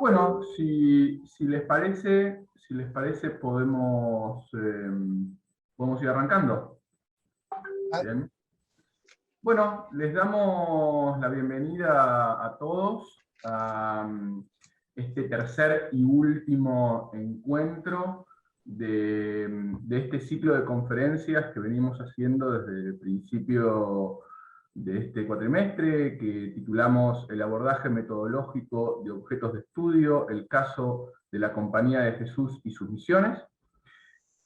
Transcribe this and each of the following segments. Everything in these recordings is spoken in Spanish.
Bueno, si les parece podemos ir arrancando. Ah, Bien. Bueno, les damos la bienvenida a todos a este tercer y último encuentro de este ciclo de conferencias que venimos haciendo desde el principio de este cuatrimestre, que titulamos El abordaje metodológico de objetos de estudio, el caso de la Compañía de Jesús y sus misiones.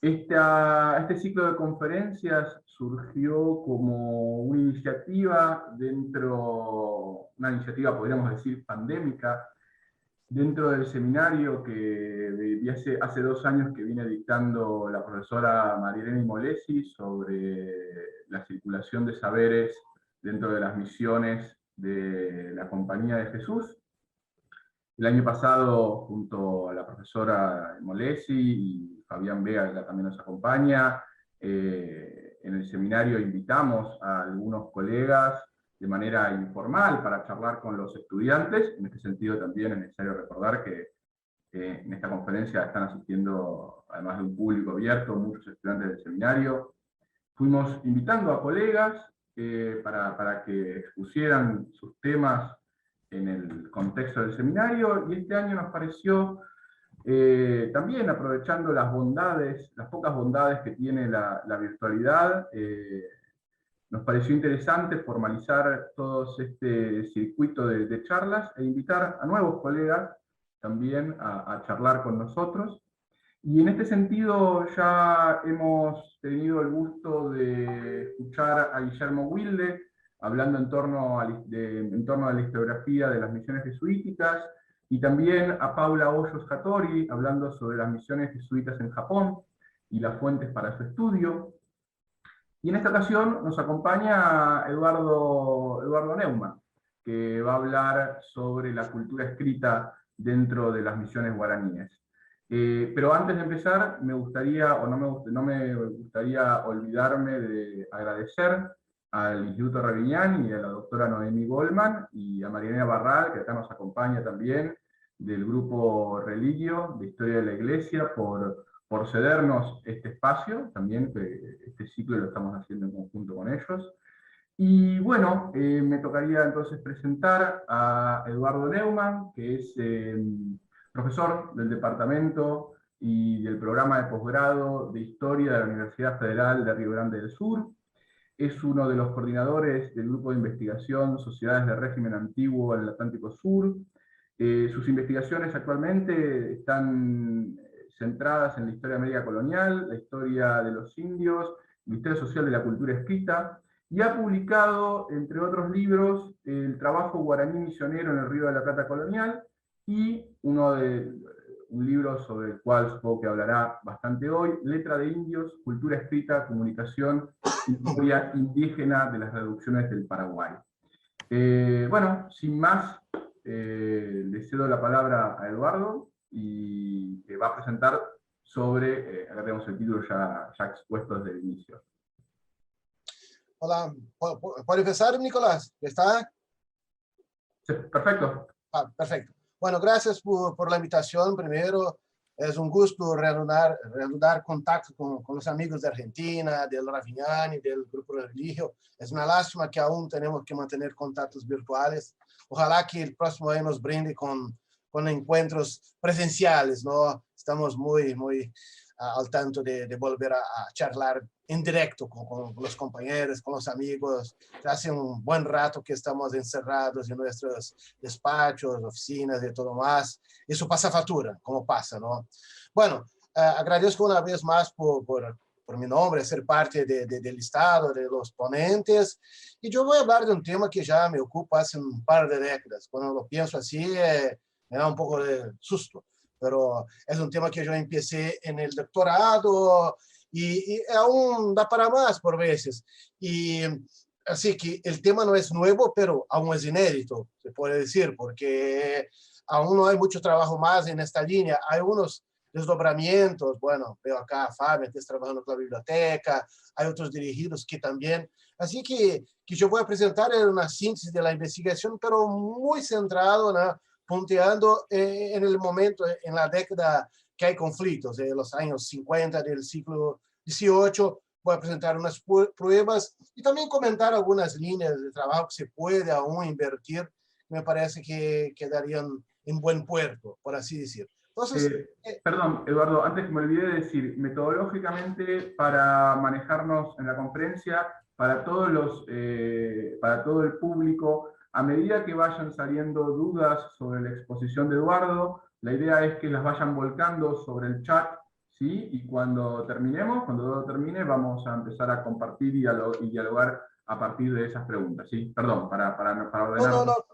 Este ciclo de conferencias surgió como una iniciativa, podríamos decir, pandémica, dentro del seminario que hace 2 años que viene dictando la profesora Marilena Imolesi sobre la circulación de saberes dentro de las misiones de la Compañía de Jesús. El año pasado, junto a la profesora Molesi y Fabián Vega, que también nos acompaña, en el seminario invitamos a algunos colegas de manera informal para charlar con los estudiantes. En este sentido también es necesario recordar que en esta conferencia están asistiendo, además de un público abierto, muchos estudiantes del seminario. Fuimos invitando a colegas para que expusieran sus temas en el contexto del seminario, y este año nos pareció, también aprovechando las pocas bondades que tiene la virtualidad, nos pareció interesante formalizar todo este circuito de charlas e invitar a nuevos colegas también a charlar con nosotros. Y en este sentido ya hemos tenido el gusto de escuchar a Guillermo Wilde hablando en torno a la historiografía de las misiones jesuíticas, y también a Paula Hoyos Hattori hablando sobre las misiones jesuitas en Japón y las fuentes para su estudio. Y en esta ocasión nos acompaña Eduardo Neumann, que va a hablar sobre la cultura escrita dentro de las misiones guaraníes. Pero antes de empezar, no me gustaría olvidarme de agradecer al Instituto Ravignani y a la doctora Noemí Goldman y a Marianela Barral, que acá nos acompaña también, del grupo Religio de Historia de la Iglesia, por cedernos este espacio, también que este ciclo lo estamos haciendo en conjunto con ellos. Y bueno, me tocaría entonces presentar a Eduardo Neumann, que es profesor del departamento y del programa de posgrado de Historia de la Universidad Federal de Río Grande del Sur. Es uno de los coordinadores del grupo de investigación Sociedades de Régimen Antiguo en el Atlántico Sur. Sus investigaciones actualmente están centradas en la historia media colonial, la historia de los indios, la historia social de la cultura escrita, y ha publicado, entre otros libros, el trabajo guaraní misionero en el Río de la Plata colonial, y un libro sobre el cual supongo que hablará bastante hoy, Letra de Indios, Cultura Escrita, Comunicación, Historia Indígena de las Reducciones del Paraguay. Bueno, sin más, le cedo la palabra a Eduardo, y que va a presentar sobre, acá tenemos el título ya expuesto desde el inicio. Hola, ¿puede empezar, Nicolás? ¿Está? Sí, perfecto. Perfecto. Bueno, gracias por la invitación. Primero, es un gusto reanudar contacto con los amigos de Argentina, del Ravignani, del Grupo Religio. Es una lástima que aún tenemos que mantener contactos virtuales. Ojalá que el próximo año nos brinde con encuentros presenciales, ¿no? Estamos muy al tanto de volver a charlar en directo con los compañeros, con los amigos. Ya hace un buen rato que estamos encerrados en nuestros despachos, oficinas y todo más. Eso pasa factura, como pasa, ¿no? Bueno, agradezco una vez más por mi nombre, ser parte del listado de los ponentes. Y yo voy a hablar de un tema que ya me ocupa hace un par de décadas. Cuando lo pienso así, me da un poco de susto. Pero es un tema que yo empecé en el doctorado y aún da para más por veces. Y así que el tema no es nuevo, pero aún es inédito, se puede decir, porque aún no hay mucho trabajo más en esta línea. Hay unos desdobramientos, bueno, veo acá a Fabio, que está trabajando con la biblioteca, hay otros dirigidos que también. Así que yo voy a presentar una síntesis de la investigación, pero muy centrado, ¿no?, punteando en el momento, en la década que hay conflictos, de los años 50 del siglo XVIII. Voy a presentar unas pruebas y también comentar algunas líneas de trabajo que se puede aún invertir. Me parece que quedarían en buen puerto, por así decir. Entonces, Perdón, Eduardo, antes que me olvidé de decir, metodológicamente para manejarnos en la conferencia, para todo el público, a medida que vayan saliendo dudas sobre la exposición de Eduardo, la idea es que las vayan volcando sobre el chat, ¿sí? Y cuando terminemos, cuando Eduardo termine, vamos a empezar a compartir y dialogar a partir de esas preguntas, ¿sí? Perdón, para no, ordenar. no, no,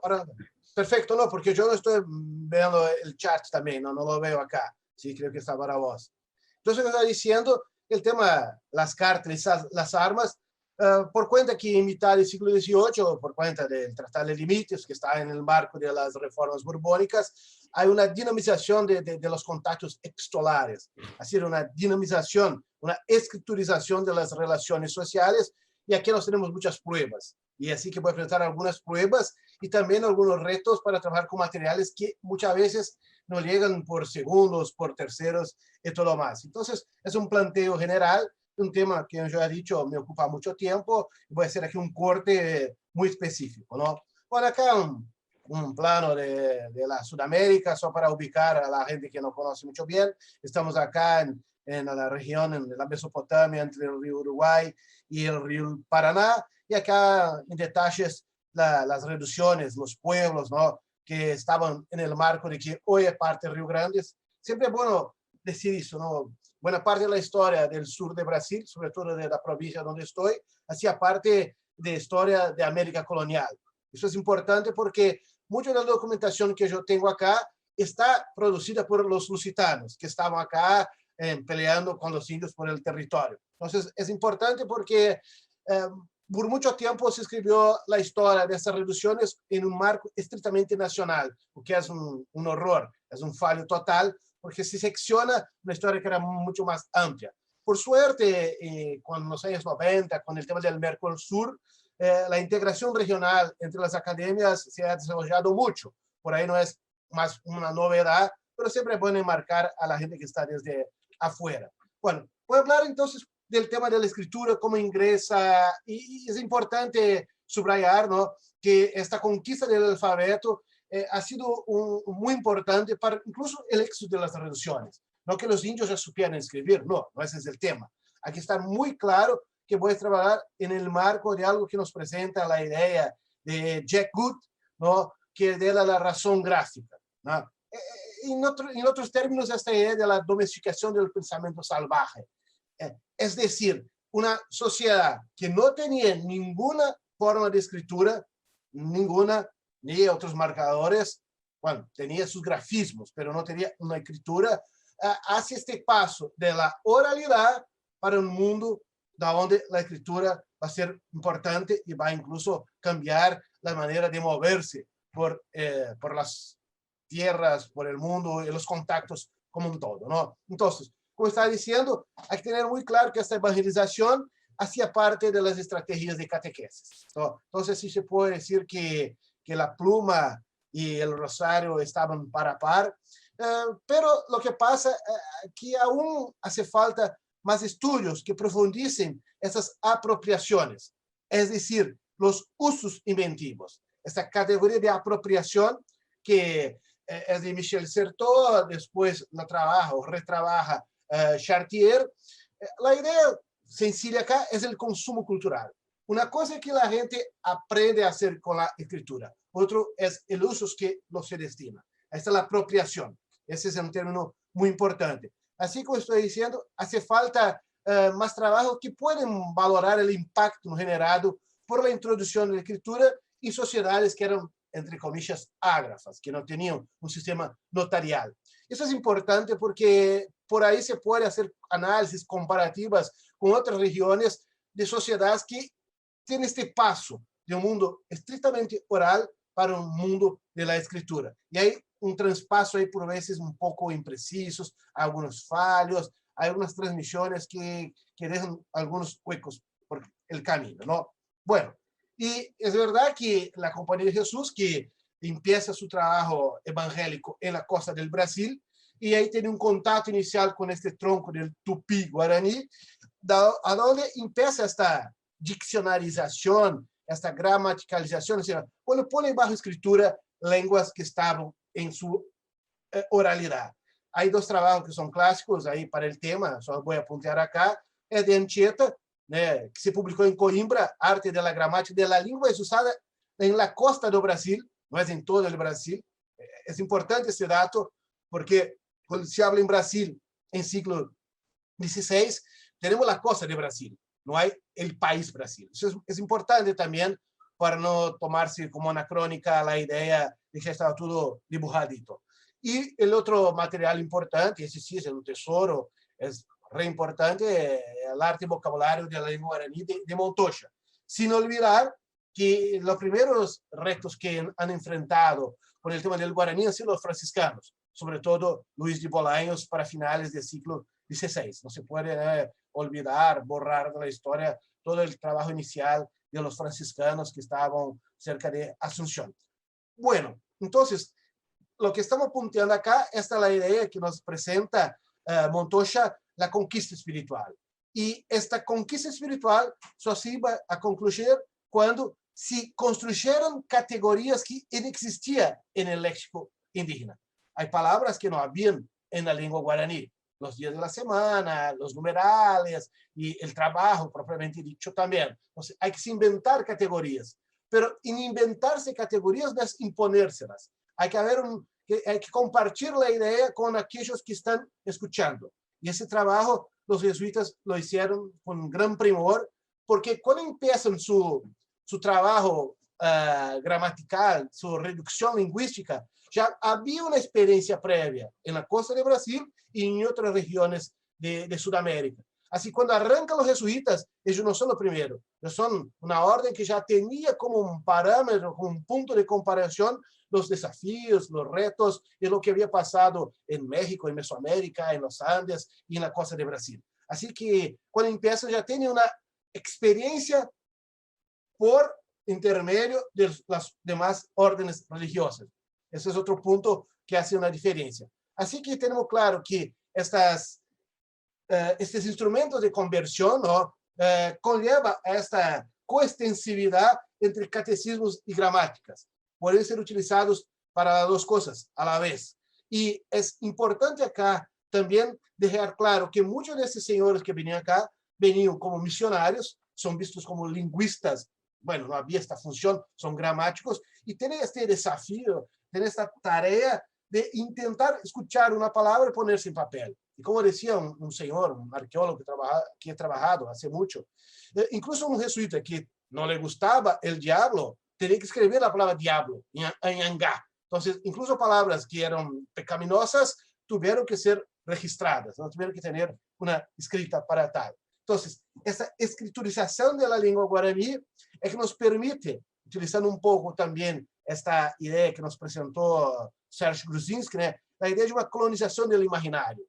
perfecto, no, porque yo no estoy viendo el chat también, no, no lo veo acá. Sí, creo que está para vos. Entonces, está diciendo el tema, las cartas, las armas, por cuenta que en mitad del siglo XVIII, por cuenta del Tratado de Límites, que está en el marco de las reformas borbónicas, hay una dinamización de los contactos epistolares, así una dinamización, una escriturización de las relaciones sociales, y aquí nos tenemos muchas pruebas. Y así que voy a presentar algunas pruebas y también algunos retos para trabajar con materiales que muchas veces no llegan por segundos, por terceros y todo más. Entonces, es un planteo general, un tema que yo he dicho me ocupa mucho tiempo. Voy a hacer aquí un corte muy específico, ¿no? Bueno, acá un plano de la Sudamérica, solo para ubicar a la gente que no conoce mucho bien. Estamos acá en la región, en la Mesopotamia, entre el río Uruguay y el río Paraná. Y acá en detalles las reducciones, los pueblos, ¿no? Que estaban en el marco de que hoy es parte de Río Grande. Siempre es bueno decir eso, ¿no? Buena parte de la historia del sur de Brasil, sobre todo de la provincia donde estoy, hacía parte de historia de América colonial. Eso es importante porque mucha de la documentación que yo tengo acá está producida por los lusitanos, que estaban acá peleando con los indios por el territorio. Entonces, es importante porque por mucho tiempo se escribió la historia de estas reducciones en un marco estrictamente nacional, o que es un horror, es un fallo total, porque se secciona una historia que era mucho más amplia. Por suerte, con los años 90, con el tema del Mercosur, la integración regional entre las academias se ha desarrollado mucho. Por ahí no es más una novedad, pero siempre es bueno enmarcar a la gente que está desde afuera. Bueno, voy a hablar entonces del tema de la escritura, cómo ingresa, y es importante subrayar, ¿no?, que esta conquista del alfabeto ha sido muy importante para incluso el éxito de las traducciones. No que los indios ya supieran escribir, no, no ese es el tema. Hay que estar muy claro que voy a trabajar en el marco de algo que nos presenta la idea de Jack Good, ¿no?, que de la razón gráfica, ¿no? En otros términos, esta idea de la domesticación del pensamiento salvaje. Es decir, una sociedad que no tenía ninguna forma de escritura, ninguna, ni otros marcadores, bueno, tenía sus grafismos, pero no tenía una escritura, hace este paso de la oralidad para un mundo donde la escritura va a ser importante y va a incluso cambiar la manera de moverse por las tierras, por el mundo y los contactos como un todo, ¿no? Entonces, como estaba diciendo, hay que tener muy claro que esta evangelización hacía parte de las estrategias de catequesis, ¿no? Entonces, sí se puede decir que la pluma y el rosario estaban par a par, pero lo que pasa es que aún hace falta más estudios que profundicen esas apropiaciones, es decir, los usos inventivos. Esta categoría de apropiación que es de Michel Certeau, después la trabaja o retrabaja Chartier. La idea sencilla acá es el consumo cultural. Una cosa es que la gente aprende a hacer con la escritura, otro es el uso que lo se destina. Esta es la apropiación. Ese es un término muy importante. Así como estoy diciendo, hace falta más trabajo que pueden valorar el impacto generado por la introducción de la escritura y sociedades que eran, entre comillas, ágrafas, que no tenían un sistema notarial. Eso es importante porque por ahí se puede hacer análisis comparativas con otras regiones de sociedades que tienen este paso de un mundo estrictamente oral para un mundo de la escritura. Y hay un traspaso ahí por veces un poco imprecisos, algunos fallos, hay algunas transmisiones que dejan algunos huecos por el camino, ¿no? Bueno, y es verdad que la Compañía de Jesús, que empieza su trabajo evangélico en la costa del Brasil, y ahí tiene un contacto inicial con este tronco del tupí guaraní, a donde empieza esta diccionarización, esta gramaticalización, o sea, cuando pone bajo escritura lenguas que estaban en su oralidad. Hay dos trabajos que son clásicos ahí para el tema, solo voy a apuntar acá, es de Anchieta, que se publicó en Coimbra, Arte de la Gramática de la Lengua, es usada en la costa do Brasil, no es en todo el Brasil. Es importante ese dato, porque cuando se habla en Brasil en siglo XVI, tenemos la costa de Brasil, no hay el país Brasil. Eso es importante también para no tomarse como anacrónica la idea de que estaba todo dibujadito. Y el otro material importante, ese sí es un tesoro, es re importante, el arte y vocabulario de la lengua guaraní de Montoya. Sin olvidar que los primeros retos que han enfrentado con el tema del guaraní han sido los franciscanos, sobre todo Luis de Bolaños para finales del siglo XVI. No se puede olvidar, borrar de la historia todo el trabajo inicial de los franciscanos que estaban cerca de Asunción. Bueno, entonces, lo que estamos punteando acá, esta es la idea que nos presenta Montoya, la conquista espiritual. Y esta conquista espiritual solo se iba a concluir cuando se construyeron categorías que no existían en el léxico indígena. Hay palabras que no habían en la lengua guaraní, los días de la semana, los numerales y el trabajo propiamente dicho también. Entonces, hay que inventar categorías, pero en inventarse categorías no es imponérselas. Hay que compartir la idea con aquellos que están escuchando. Y ese trabajo los jesuitas lo hicieron con gran primor, porque cuando empiezan su trabajo gramatical, su reducción lingüística, ya había una experiencia previa en la costa de Brasil y en otras regiones de Sudamérica. Así, cuando arrancan los jesuitas, ellos no son los primeros, ellos son una orden que ya tenía como un parámetro, como un punto de comparación, los desafíos, los retos y lo que había pasado en México, en Mesoamérica, en los Andes y en la costa de Brasil. Así que cuando empiezan ya tienen una experiencia por intermedio de las demás órdenes religiosas. Ese es otro punto que hace una diferencia. Así que tenemos claro que estos instrumentos de conversión, ¿no? Conlleva esta coextensividad entre catecismos y gramáticas. Pueden ser utilizados para las dos cosas a la vez. Y es importante acá también dejar claro que muchos de estos señores que venían acá venían como misionarios, son vistos como lingüistas. Bueno, no había esta función, son gramáticos, y tienen este desafío, tienen esta tarea de intentar escuchar una palabra y ponerse en papel. Y como decía un señor, un arqueólogo que ha trabajado hace mucho, incluso un jesuita que no le gustaba el diablo, tenía que escribir la palabra diablo en Angá. Entonces, incluso palabras que eran pecaminosas tuvieron que ser registradas, no tuvieron que tener una escrita para tal. Entonces, esa escriturización de la lengua guaraní es que nos permite, utilizando un poco también esta idea que nos presentó Serge Gruzinski, ¿no? La idea de una colonización del imaginario.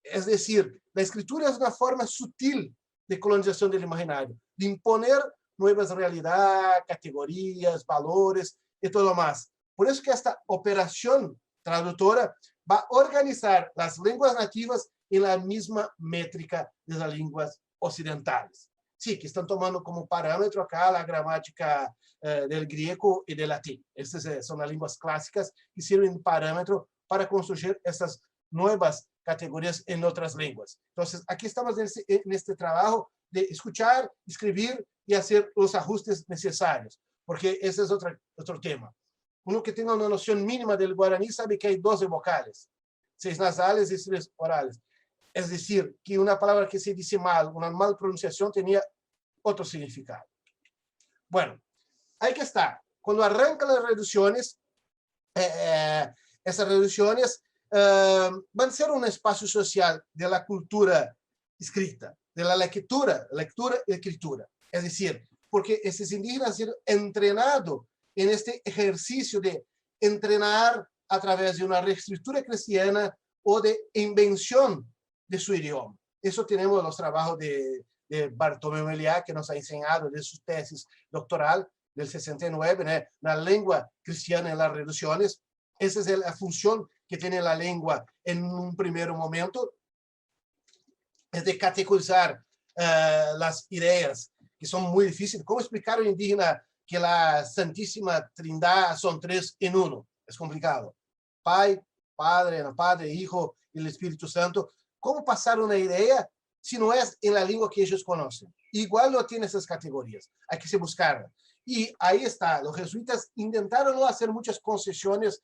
Es decir, la escritura es una forma sutil de colonización del imaginario, de imponer nuevas realidades, categorías, valores y todo lo más. Por eso que esta operación traductora va a organizar las lenguas nativas en la misma métrica de las lenguas occidentales. Sí, que están tomando como parámetro acá la gramática del griego y del latín. Estas son las lenguas clásicas que sirven de parámetro para construir estas nuevas categorías en otras lenguas. Entonces, aquí estamos en este trabajo de escuchar, escribir y hacer los ajustes necesarios, porque ese es otro tema. Uno que tenga una noción mínima del guaraní sabe que hay 12 vocales, 6 nasales y 3 orales. Es decir, que una palabra que se dice mal, una mal pronunciación, tenía otro significado. Bueno, hay que estar. Cuando arrancan las reducciones, esas reducciones van a ser un espacio social de la cultura escrita, de la lectura y escritura. Es decir, porque estos indígenas han sido entrenados en este ejercicio de entrenar a través de una reescritura cristiana o de invención de su idioma. Eso tenemos los trabajos de Bartolomé Meliá, que nos ha enseñado de su tesis doctoral, del 69, ¿no? La lengua cristiana en las reducciones. Esa es la función que tiene la lengua en un primer momento, es de categorizar las ideas, que son muy difíciles. ¿Cómo explicar a un indígena que la Santísima Trindad son tres en uno? Es complicado. Padre, Hijo y el Espíritu Santo. ¿Cómo pasar una idea si no es en la lengua que ellos conocen? Igual no tiene esas categorías, hay que buscarla. Y ahí está, los jesuitas intentaron no hacer muchas concesiones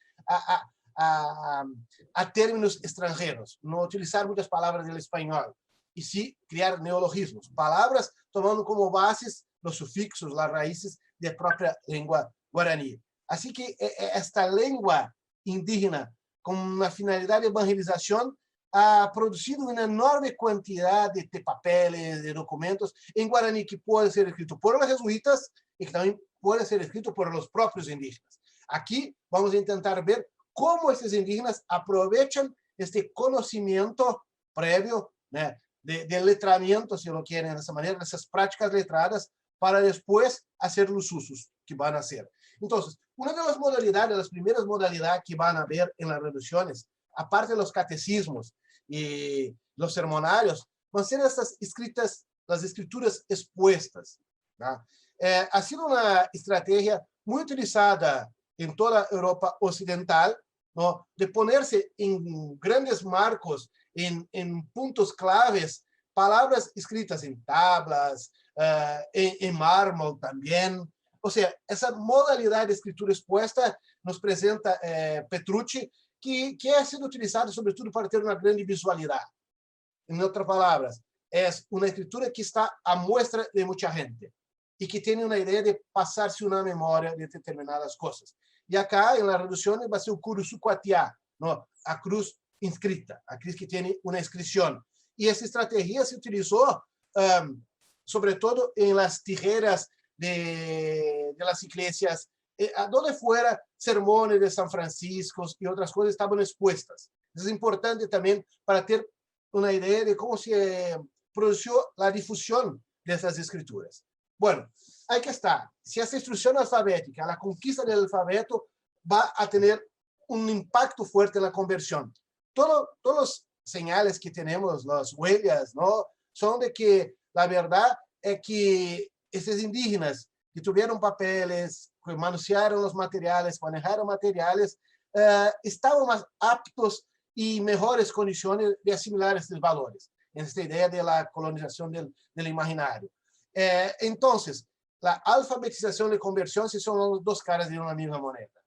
a términos extranjeros, no utilizar muchas palabras del español, y sí crear neologismos, palabras tomando como bases los sufixos, las raíces de la propia lengua guaraní. Así que esta lengua indígena, con una finalidad de evangelización, ha producido una enorme cantidad de papeles, de documentos en guaraní que puede ser escrito por los jesuitas y que también puede ser escrito por los propios indígenas. Aquí vamos a intentar ver cómo estos indígenas aprovechan este conocimiento previo, ¿no?, de letramiento, si lo quieren de esa manera, esas prácticas letradas, para después hacer los usos que van a hacer. Entonces, una de las modalidades, las primeras modalidades que van a ver en las reducciones, aparte de los catecismos y los sermonarios, van a ser estas escritas, las escrituras expuestas, ¿no? Ha sido una estrategia muy utilizada en toda Europa occidental, ¿no?, de ponerse en grandes marcos, en puntos claves, palabras escritas en tablas, en mármol también. O sea, esa modalidad de escritura expuesta nos presenta Petrucci, que ha sido utilizado sobre todo para ter uma grande visualidade. Em outras palavras, é uma escritura que está à mostra de muita gente e que tem uma ideia de passar-se uma memória de determinadas coisas. E acá, na redução, vai ser o curusucuatiá, a cruz inscrita, a cruz que tem uma inscrição. E essa estratégia se utilizou, sobretudo, em las tijeras de las iglesias, donde fuera sermones de San Francisco y otras cosas estaban expuestas. Es importante también para tener una idea de cómo se produjo la difusión de esas escrituras. Bueno, ahí que está. Si esa instrucción alfabética, la conquista del alfabeto, va a tener un impacto fuerte en la conversión. Todos los señales que tenemos, las huellas, ¿no?, son de que la verdad es que esses indígenas que tiveram papeles, que manusearam os materiais, manejaram materiais, estavam mais aptos e melhores condições de assimilar esses valores, essa ideia da colonização do imaginário. Então, a alfabetização e conversão são os dois caras de uma mesma moneda.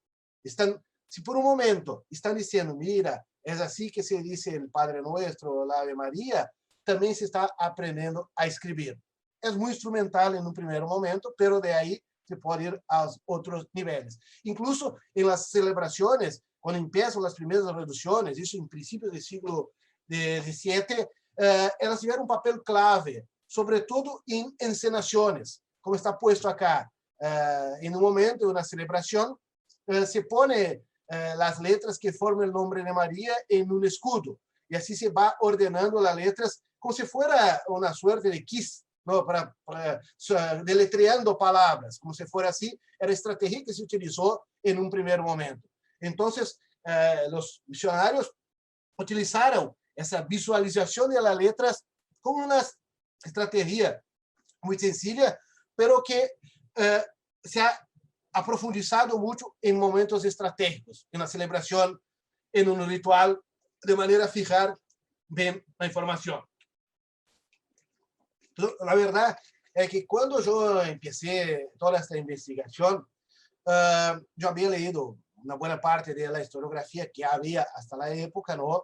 Se por um momento estão dizendo, mira, é assim que se diz o Padre Nuestro, a Ave Maria, também se está aprendendo a escrever. É muito instrumental em um primeiro momento, pero de aí se pode ir aos outros níveis. Incluso em las celebrações, quando empiezam as primeiras reduções, isso em princípios do século XVII, elas tiveram um papel clave, sobretudo em encenações, como está puesto acá. Em um momento de uma celebração, se põe as letras que formam o nome de Maria em um escudo, e assim se vai ordenando as letras como se fosse uma suerte de quiz, ¿no?, para deletreando palabras, como si fuera así. Era estrategia que se utilizó en un primer momento. Entonces, los misionarios utilizaron esa visualización de las letras como una estrategia muy sencilla, pero que se ha aprofundizado mucho en momentos estratégicos, en la celebración, en un ritual, de manera a fijar bien la información. La verdad es que cuando yo empecé toda esta investigación, yo había leído una buena parte de la historiografía que había hasta la época, ¿no?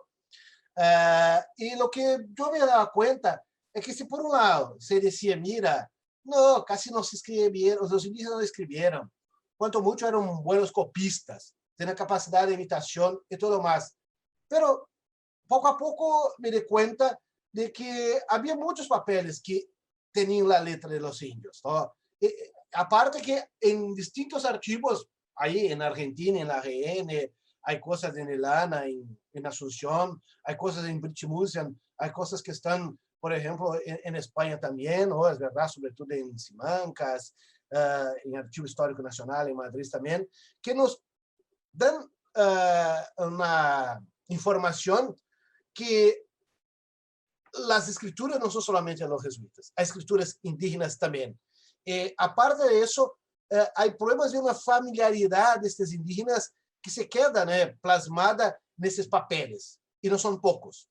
Y lo que yo me daba cuenta es que si por un lado se decía, mira, no, casi no se escribieron, los indígenas no escribieron, cuanto mucho eran buenos copistas, tenían capacidad de imitación y todo más. Pero poco a poco me di cuenta de que había muchos papeles que tenían la letra de los indios, ¿no? Aparte que en distintos archivos, ahí en Argentina, en la ARN, hay cosas en el ANA, en Asunción, hay cosas en British Museum, hay cosas que están, por ejemplo, en España también, ¿no? Es verdad, sobre todo en Simancas, em Arquivo Histórico Nacional, em Madrid também, que nos dão uma informação que as escrituras não são somente de los jesuitas, há escrituras indígenas também. Aparte de isso, há problemas de uma familiaridade destes indígenas que se queda plasmada nesses papeles, e não são poucos.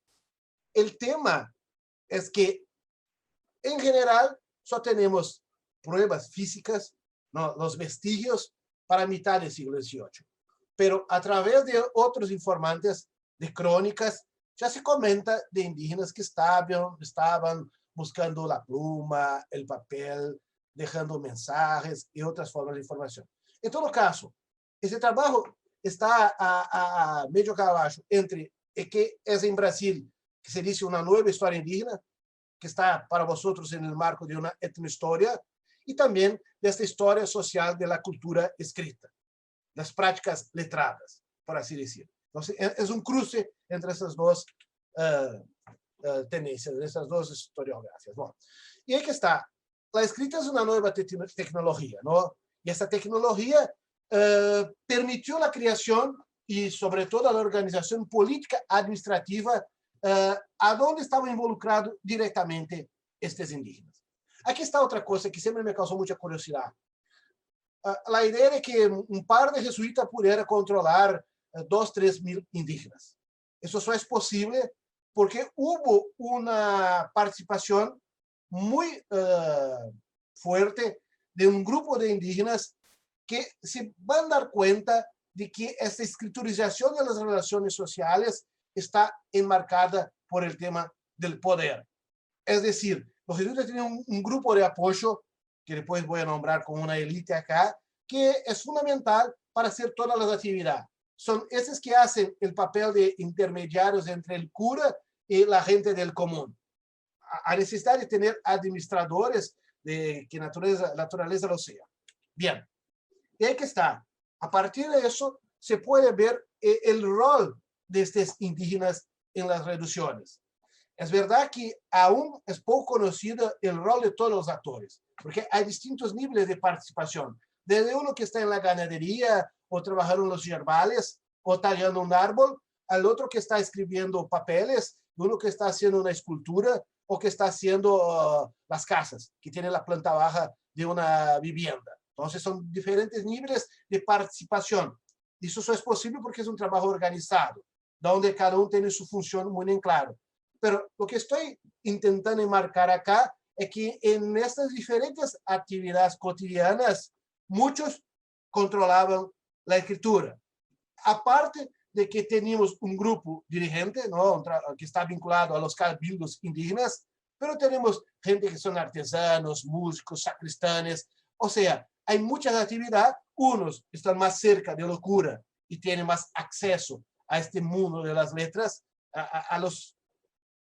O tema é que, em geral, só temos pruebas físicas, ¿no? Los vestigios para mitad del siglo XVIII. Pero a través de otros informantes de crónicas, ya se comenta de indígenas que estaban buscando la pluma, el papel, dejando mensajes y otras formas de información. En todo caso, ese trabajo está a medio caballo entre el que es en Brasil, que se dice una nueva historia indígena, que está para vosotros en el marco de una etnohistoria, y también de esta historia social de la cultura escrita, las prácticas letradas, por así decirlo. Entonces, es un cruce entre esas dos tendencias, esas dos historiografías, ¿no? Y ahí que está. La escrita es una nueva tecnología, ¿no? Y esta tecnología permitió la creación y sobre todo la organización política administrativa a donde estaban involucrados directamente estos indígenas. Aquí está otra cosa que siempre me causó mucha curiosidad. La idea de que un par de jesuitas pudiera controlar 2.000 a 3.000 indígenas. Eso solo es posible porque hubo una participación muy fuerte de un grupo de indígenas que se van a dar cuenta de que esta escriturización de las relaciones sociales está enmarcada por el tema del poder. Es decir, los jesuitas tienen un grupo de apoyo, que después voy a nombrar como una élite acá, que es fundamental para hacer todas las actividades. Son esos que hacen el papel de intermediarios entre el cura y la gente del común. A necesidad de tener administradores de que naturaleza lo sea. Bien, y ahí que está. A partir de eso se puede ver el rol de estos indígenas en las reducciones. Es verdad que aún es poco conocido el rol de todos los actores, porque hay distintos niveles de participación, desde uno que está en la ganadería o trabajando en los yerbales o tallando un árbol, al otro que está escribiendo papeles, uno que está haciendo una escultura o que está haciendo las casas, que tiene la planta baja de una vivienda. Entonces son diferentes niveles de participación. Y eso es posible porque es un trabajo organizado, donde cada uno tiene su función muy en claro. Pero lo que estoy intentando enmarcar acá es que en estas diferentes actividades cotidianas, muchos controlaban la escritura. Aparte de que teníamos un grupo dirigente, ¿no? Que está vinculado a los cabildos indígenas, pero tenemos gente que son artesanos, músicos, sacristanes. O sea, hay muchas actividades. Unos están más cerca de la cura y tienen más acceso a este mundo de las letras, a los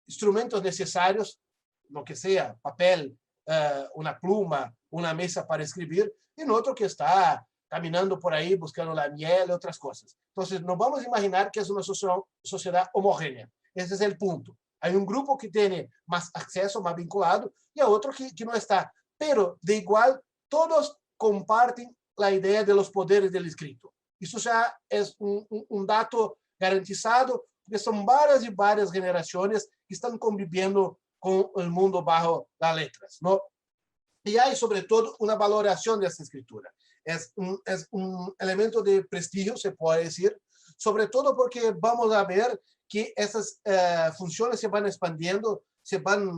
instrumentos necesarios, lo que sea, papel, una pluma, una mesa para escribir, y otro que está caminando por ahí buscando la miel y otras cosas. Entonces, no vamos a imaginar que es una sociedad homogénea. Ese es el punto. Hay un grupo que tiene más acceso, más vinculado, y hay otro que no está. Pero, de igual, todos comparten la idea de los poderes del escrito. Eso ya es un dato garantizado, porque son varias y varias generaciones que están conviviendo con el mundo bajo las letras, ¿no? Y hay, sobre todo, una valoración de esta escritura. Es un elemento de prestigio, se puede decir, sobre todo porque vamos a ver que esas funciones se van expandiendo, se van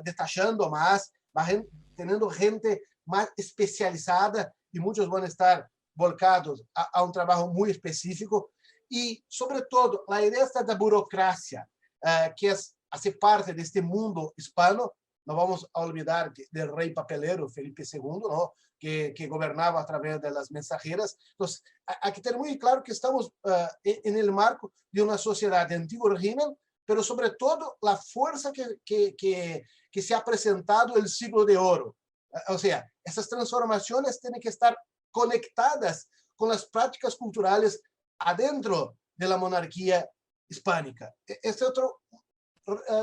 detachando más, van teniendo gente más especializada y muchos van a estar volcados a un trabajo muy específico. Y, sobre todo, la idea esta de burocracia, que hace parte de este mundo hispano. No vamos a olvidar del rey papelero Felipe II, ¿no? que gobernaba a través de las mensajeras. Entonces, hay que tener muy claro que estamos en el marco de una sociedad de antiguo régimen, pero sobre todo la fuerza que se ha presentado el siglo de oro. O sea, esas transformaciones tienen que estar conectadas con las prácticas culturales adentro de la monarquía hispánica. Este otro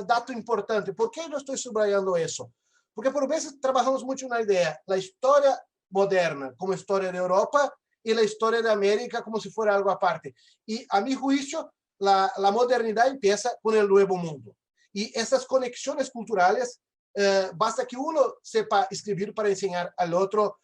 dato importante. ¿Por qué yo estoy subrayando eso? Porque por veces trabajamos mucho en una idea. La historia moderna como historia de Europa y la historia de América como si fuera algo aparte. Y a mi juicio, la modernidad empieza con el Nuevo Mundo. Y esas conexiones culturales, basta que uno sepa escribir para enseñar al otro,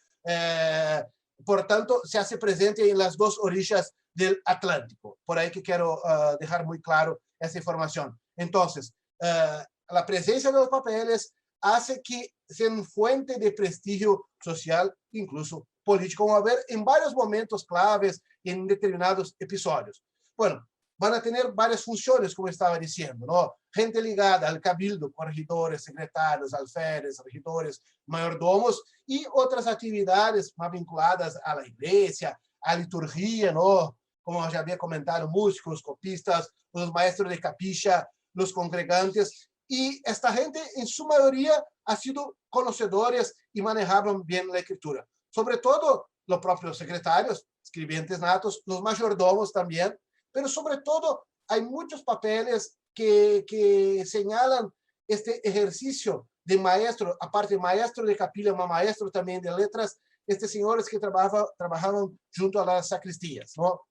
por tanto, se hace presente en las dos orillas del Atlántico. Por ahí que quiero dejar muy claro esa información. Entonces, la presencia de los papeles hace que sean fuente de prestigio social, incluso político. Vamos a ver en varios momentos claves, en determinados episodios. Bueno, van a tener varias funciones, como estaba diciendo, ¿no? Gente ligada al cabildo, corregidores, secretarios, alférez, regidores, mayordomos y otras actividades más vinculadas a la iglesia, a liturgia, ¿no? Como ya había comentado, músicos, copistas, los maestros de capilla, los congregantes. Y esta gente, en su mayoría, ha sido conocedores y manejaban bien la escritura. Sobre todo los propios secretarios, escribientes natos, los mayordomos también, pero sobre todo hay muchos papeles que señalan este ejercicio de maestro, aparte de maestro de capilla, maestro también de letras, estos señores que trabajaban junto a las sacristías, ¿no?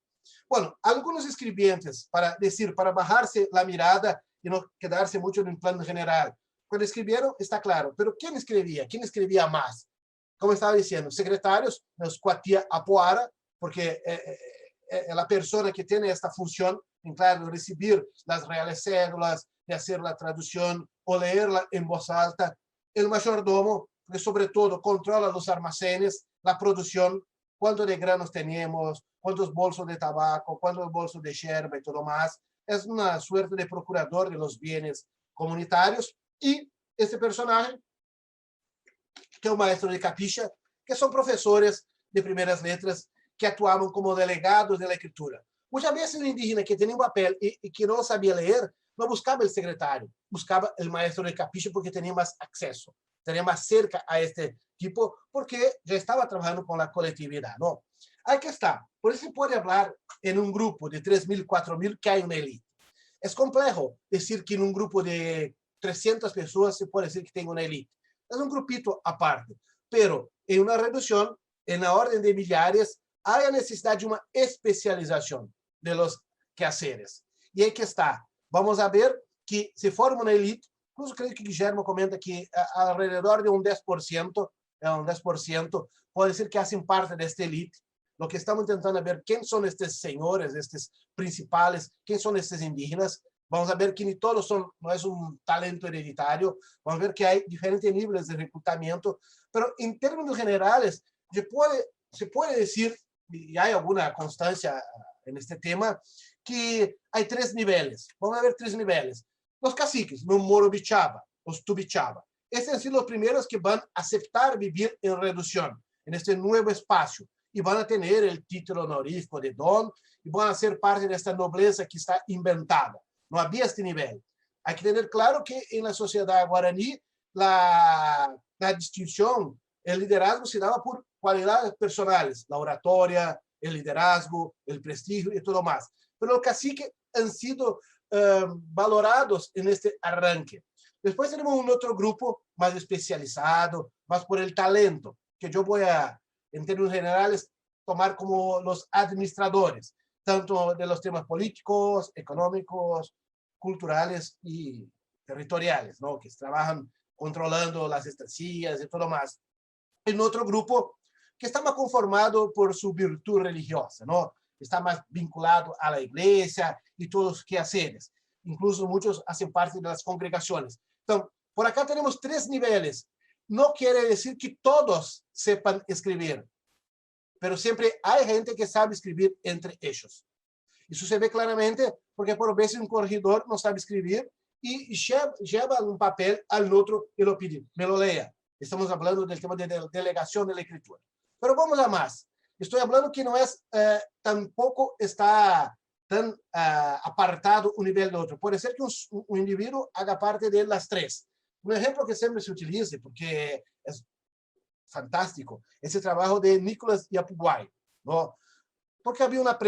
Bueno, algunos escribientes, para bajarse la mirada y no quedarse mucho en un plano general, cuando escribieron, está claro, pero ¿quién escribía? ¿Quién escribía más? Como estaba diciendo, secretarios, nos cuatía apoara, porque la persona que tiene esta función, en claro, de recibir las reales cédulas, de hacer la traducción o leerla en voz alta. El mayordomo, que sobre todo controla los almacenes, la producción, cuánto de granos tenemos, cuántos bolsos de tabaco, cuántos bolsos de yerba y todo más. Es una suerte de procurador de los bienes comunitarios. Y este personaje, que é o maestro de capilla, que são professores de primeiras letras que atuavam como delegados da escritura. Muitas vezes o indígena que tinha um papel e que não sabia ler, não buscava o secretário, buscava o maestro de capilla porque tinha mais acesso, tinha mais cerca a este tipo, porque já estava trabalhando com a coletividade. Não? Aí que está. Por isso se pode falar em um grupo de 3.000, 4.000 que há uma elite. É complexo dizer que em um grupo de 300 pessoas se pode dizer que tem uma elite. Es un grupito aparte, pero en una reducción, en la orden de millares, hay la necesidad de una especialización de los quehaceres. Y ahí que está. Vamos a ver que se forma una élite, incluso creo que Guillermo comenta que alrededor de un 10%, puede decir que hacen parte de esta élite. Lo que estamos intentando ver quién son estos señores, estos principales, quién son estos indígenas. Vamos a ver que ni todos son, no es un talento hereditario. Vamos a ver que hay diferentes niveles de reclutamiento. Pero en términos generales, se puede decir, y hay alguna constancia en este tema, que hay tres niveles. Vamos a ver tres niveles. Los caciques, los morobichaba, los tubichaba. Estos han sido los primeros que van a aceptar vivir en reducción, en este nuevo espacio. Y van a tener el título honorífico de don y van a ser parte de esta nobleza que está inventada. No había este nivel. Hay que tener claro que en la sociedad guaraní la distinción, el liderazgo se daba por cualidades personales, la oratoria, el liderazgo, el prestigio y todo más. Pero los caciques han sido valorados en este arranque. Después tenemos un otro grupo más especializado, más por el talento, que yo voy a, en términos generales, tomar como los administradores, tanto de los temas políticos, económicos, culturales y territoriales, ¿no? Que trabajan controlando las estancias y todo más. En otro grupo que está más conformado por su virtud religiosa, ¿no? Está más vinculado a la iglesia y todos los quehaceres. Incluso muchos hacen parte de las congregaciones. Entonces, por acá tenemos tres niveles. No quiere decir que todos sepan escribir, pero siempre hay gente que sabe escribir entre ellos. Eso se ve claramente porque por veces un corregidor no sabe escribir y lleva un papel al otro y lo pide, me lo lea. Estamos hablando del tema de delegación de la escritura. Pero vamos a más. Estoy hablando que no es, tampoco está tan apartado un nivel del otro. Puede ser que un individuo haga parte de las tres. Un ejemplo que siempre se utiliza, porque es fantástico, es el trabajo de Nicolás Yapuguay, ¿no? Porque había una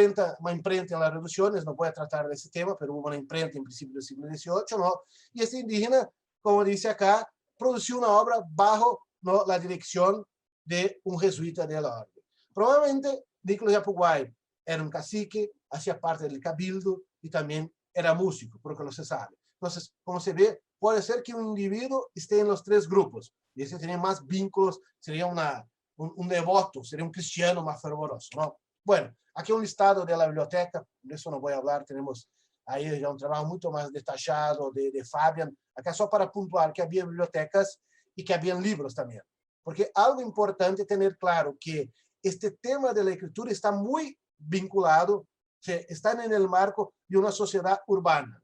imprenta en las reducciones, no voy a tratar de ese tema, pero hubo una imprenta en principio del siglo XVIII, ¿no? Y este indígena, como dice acá, produció una obra bajo, ¿no?, la dirección de un jesuita de la orden. Probablemente Nicolás Yapuguay era un cacique, hacía parte del cabildo y también era músico, porque no se sabe. Entonces, como se ve, puede ser que un individuo esté en los tres grupos, y ese tenía más vínculos, sería un devoto, sería un cristiano más fervoroso, ¿no? Bueno, aquí un listado de la biblioteca, de eso no voy a hablar, tenemos ahí ya un trabajo mucho más detallado de Fabian, acá só para puntuar que había bibliotecas y que habían libros también, porque algo importante tener claro que este tema de la escritura está muy vinculado, están en el marco de una sociedad urbana,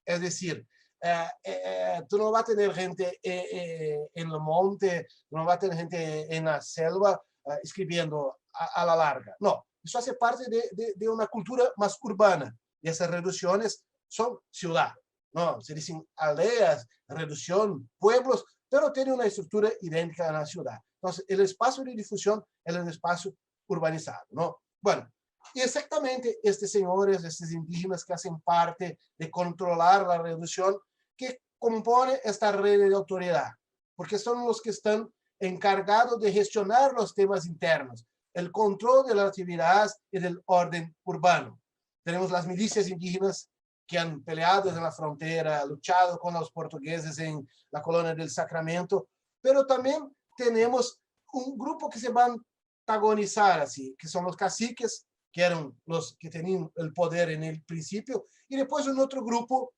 es decir, tú no vas a tener gente en el monte, no vas a tener gente en la selva escribiendo a la larga. No, eso hace parte de una cultura más urbana. Y esas reducciones son ciudad, ¿no? Se dicen aldeas, reducción, pueblos, pero tiene una estructura idéntica a la ciudad. Entonces, el espacio de difusión es el espacio urbanizado, ¿no? Bueno, y exactamente estos señores, estos indígenas que hacen parte de controlar la reducción, que compone esta red de autoridad, porque son los que están encargados de gestionar los temas internos, el control de las actividades y del orden urbano. Tenemos las milicias indígenas que han peleado en la frontera, luchado con los portugueses en la colonia del Sacramento, pero también tenemos un grupo que se va a antagonizar, así, que son los caciques, que eran los que tenían el poder en el principio, y después un otro grupo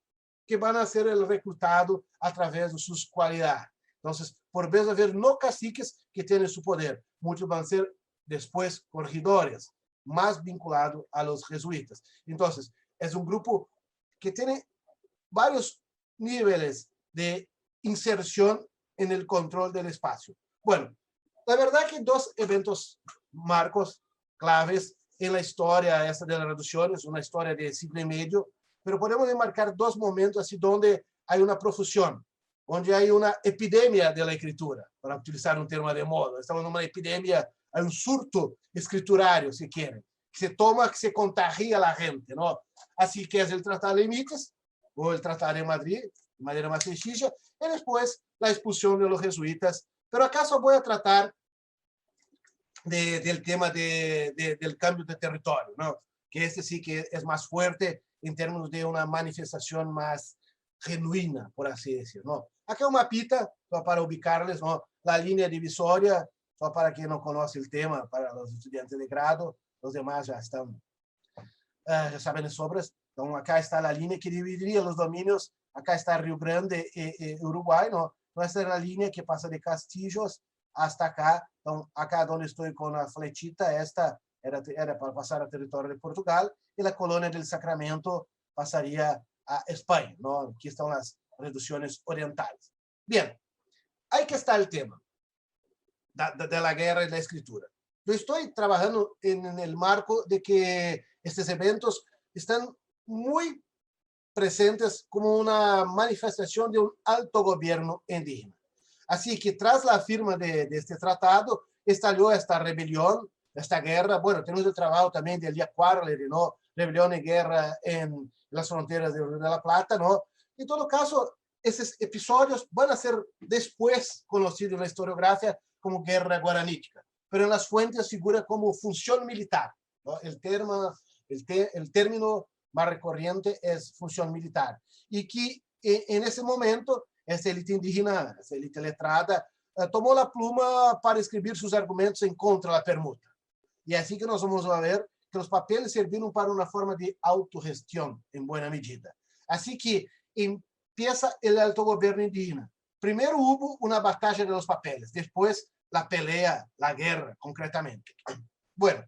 que van a ser el reclutado a través de sus cualidades. Entonces, por vez de haber no caciques que tienen su poder, muchos van a ser después corregidores, más vinculados a los jesuitas. Entonces, es un grupo que tiene varios niveles de inserción en el control del espacio. Bueno, la verdad que dos eventos marcos claves en la historia esta de las reducciones, una historia de siglo y medio, pero podemos enmarcar dos momentos así donde hay una profusión, donde hay una epidemia de la escritura, para utilizar un termo de moda. Estamos en una epidemia, hay un surto escriturario, si quieren, que se toma, que se contagia a la gente, ¿no? Así que es el Tratado de Límites, o el Tratado de Madrid, de manera más sencilla, y después la expulsión de los jesuitas. Pero acaso voy a tratar del tema del cambio de territorio, ¿no? Que este sí que es más fuerte en términos de una manifestación más genuina, por así decirlo, ¿no? Aquí un mapita para ubicarles, ¿no? La línea divisoria, solo para quien no conoce el tema, para los estudiantes de grado, los demás ya están, ya saben de sobras. Entonces, acá está la línea que dividiría los dominios, acá está Río Grande y Uruguay, ¿no? Esta es la línea que pasa de Castillos hasta acá. Entonces, acá donde estoy con la flechita, esta era para pasar a territorio de Portugal, y la colonia del Sacramento pasaría a España, ¿no? Aquí están las reducciones orientales. Bien, ahí que está el tema de la guerra y la escritura. Yo estoy trabajando en el marco de que estos eventos están muy presentes como una manifestación de un alto gobierno indígena. Así que tras la firma de este tratado, estalló esta rebelión, esta guerra. Bueno, tenemos el trabajo también del día 4, ¿no? Rebelión y guerra en las fronteras de la Plata, ¿no? En todo caso, esos episodios van a ser después conocidos en la historiografía como guerra guaranítica, pero en las fuentes figura como función militar, ¿no? El término más recurrente es función militar. Y que en ese momento, esta élite indígena, esta élite letrada, tomó la pluma para escribir sus argumentos en contra de la permuta. Y así que nos vamos a ver que los papeles sirvieron para una forma de autogestión en buena medida. Así que empieza el alto gobierno indígena. Primero hubo una batalla de los papeles, después la pelea, la guerra, concretamente. Bueno,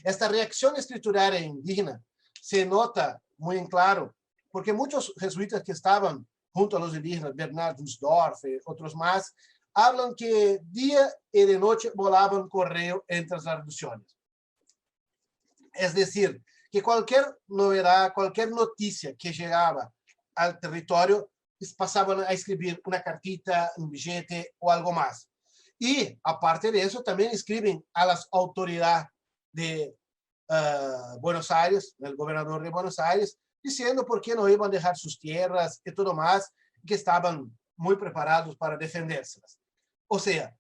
esta reacción escrituraria indígena se nota muy en claro, porque muchos jesuitas que estaban junto a los indígenas, Bernard Dunsdorf y otros más, hablan que día y de noche volaban correo entre las reducciones. Es decir, que cualquier novedad, cualquier noticia que llegaba al territorio, pasaban a escribir una cartita, un billete o algo más. Y aparte de eso, también escriben a las autoridades de Buenos Aires, el gobernador de Buenos Aires, diciendo por qué no iban a dejar sus tierras y todo más, que estaban muy preparados para defendérselas. O sea,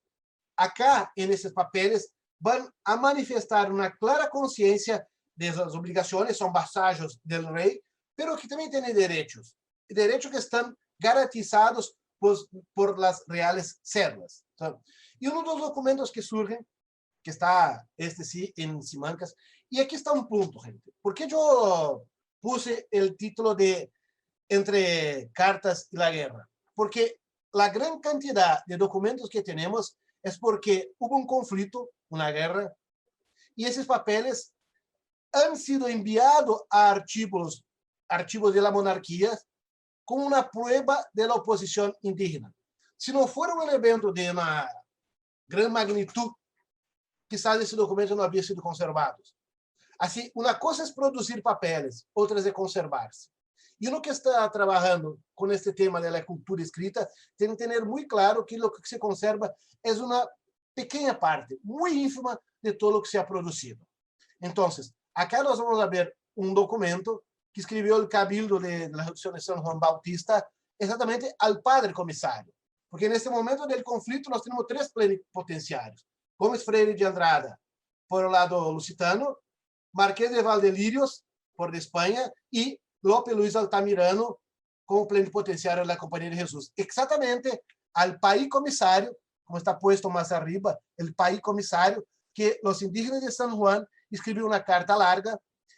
acá, en estos papeles, van a manifestar una clara conciencia de las obligaciones, son vasallos del rey, pero que también tienen derechos que están garantizados por las reales cerdas. Y uno de los documentos que surgen, que está sí en Simancas, y aquí está un punto, gente. ¿Por qué yo puse el título de Entre cartas y la guerra? Porque la gran cantidad de documentos que tenemos es porque hubo un conflicto, una guerra, y esos papeles han sido enviados a archivos de la monarquía como una prueba de la oposición indígena. Si no fuera un evento de una gran magnitud, quizás ese documento no había sido conservado. Así, una cosa es producir papeles, otra es de conservarse. Y uno que está trabajando con este tema de la cultura escrita tiene que tener muy claro que lo que se conserva es una pequeña parte, muy ínfima de todo lo que se ha producido. Entonces, acá nós vamos a ver un documento que escribió el Cabildo de la Reducción de San Juan Bautista exactamente al padre comisario. Porque en este momento del conflicto nós tenemos tres plenipotenciarios. Gómez Freire de Andrada, por el lado lusitano, Marqués de Valdelirios, por de España, y Lope Luis Altamirano, como plenipotenciario de la Compañía de Jesús. Exactamente al país comisario, como está puesto más arriba, el país comisario, que los indígenas de San Juan escribió una carta larga.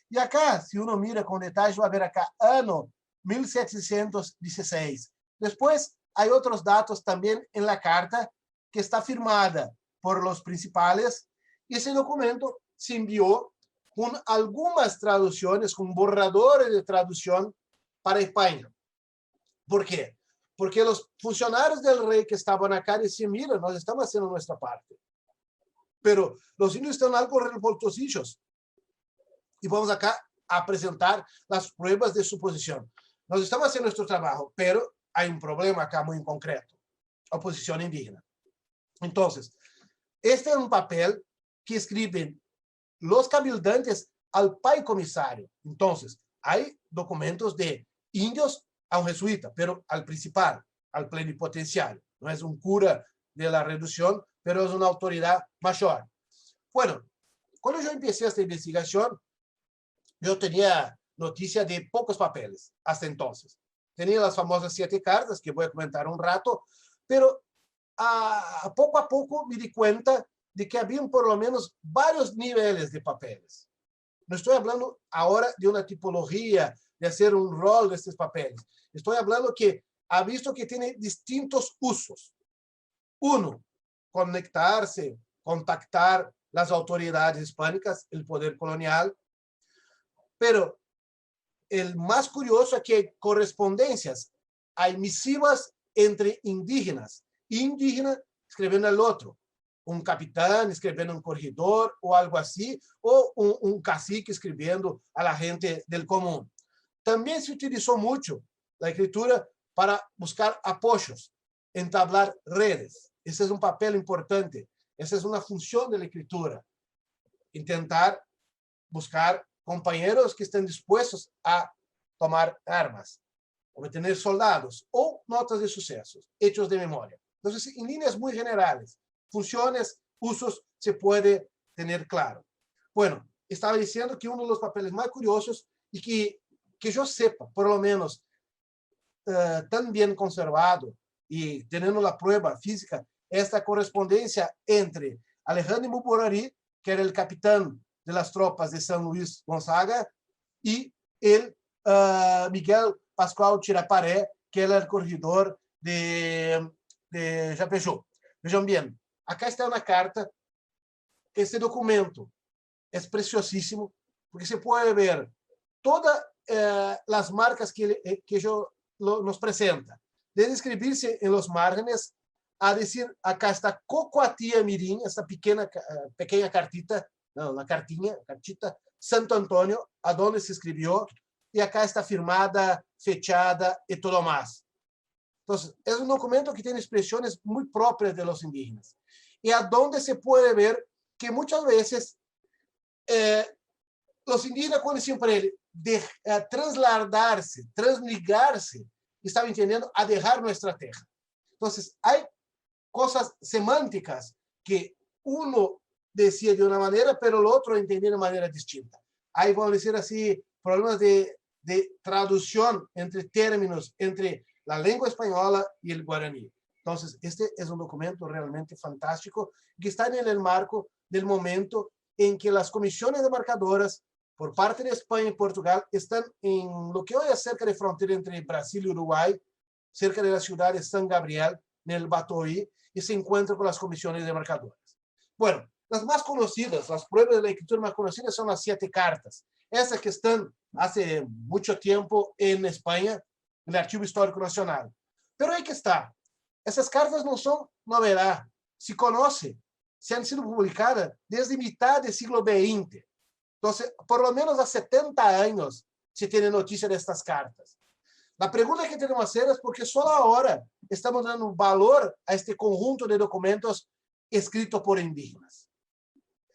Y acá, si uno mira con detalle, va a ver acá, ano 1716. Después, hay otros datos también en la carta que está firmada por los principales. Y ese documento se envió con algunas traducciones, con borradores de traducción para España. ¿Por qué? Porque los funcionarios del rey que estaban acá decían, mira, nós estamos haciendo nuestra parte. Pero los indios están algo revoltosillos. Y vamos acá a presentar las pruebas de su posición. Nós estamos haciendo nuestro trabajo, pero hay un problema acá muy concreto. Oposición indígena. Entonces, este es un papel que escriben los cabildantes al pai comisario. Entonces, hay documentos de indios a un jesuita, pero al principal, al plenipotenciario. No es un cura de la reducción, pero es una autoridad mayor. Bueno, cuando yo empecé esta investigación, yo tenía noticia de pocos papeles hasta entonces. Tenía las famosas 7 cartas, que voy a comentar un rato, pero a poco me di cuenta de que habían por lo menos varios niveles de papeles. No estoy hablando ahora de una tipología, de hacer un rol de estos papeles. Estoy hablando que ha visto que tiene distintos usos. Uno, conectarse, contactar las autoridades hispánicas, el poder colonial. Pero el más curioso es que hay correspondencias, hay misivas entre indígenas, indígena escribiendo al otro, un capitán escribiendo a un corregidor o algo así, o un cacique escribiendo a la gente del común. También se utilizó mucho la escritura para buscar apoyos, entablar redes. Ese es un papel importante, esa es una función de la escritura, intentar buscar compañeros que estén dispuestos a tomar armas, obtener soldados o notas de sucesos, hechos de memoria. Entonces, en líneas muy generales, funciones, usos, se puede tener claro. Bueno, estaba diciendo que uno de los papeles más curiosos y que yo sepa, por lo menos, tan bien conservado y teniendo la prueba física, esta correspondencia entre Alejandro Muburari, que era el capitán de las tropas de San Luis Gonzaga, y el Miguel Pascual Tiraparé, que era el corregidor de Japejó. Vejam bien, acá está una carta. Este documento es preciosísimo, porque se puede ver todas las marcas que nos presenta. Desde escribirse en los márgenes a decir, acá está Cocoatía Mirim, esta pequeña cartita, no, una cartita, Santo Antonio, a donde se escribió, y acá está firmada, fechada y todo más. Entonces, es un documento que tiene expresiones muy propias de los indígenas. Y a donde se puede ver que muchas veces los indígenas, cuando siempre trasladarse, transligarse, estaban entendiendo a dejar nuestra tierra. Entonces, hay cosas semánticas que uno decía de una manera, pero el otro entendía de manera distinta. Hay, vamos a decir así, problemas de traducción entre términos, entre la lengua española y el guaraní. Entonces, este es un documento realmente fantástico que está en el marco del momento en que las comisiones demarcadoras por parte de España y Portugal están en lo que hoy es cerca de frontera entre Brasil y Uruguay, cerca de la ciudad de San Gabriel, en el Batoí, y se encuentran con las comisiones demarcadoras. Bueno, las más conocidas, las pruebas de la escritura más conocidas son las 7 cartas. Esas que están hace mucho tiempo en España, en el Archivo Histórico Nacional. Pero ahí que está. Esas cartas no son novedad. Se conoce, se han sido publicadas desde mitad del siglo XX. Entonces, por lo menos hace 70 años se tiene noticia de estas cartas. La pregunta que tenemos que hacer es por qué solo ahora estamos dando valor a este conjunto de documentos escritos por indígenas.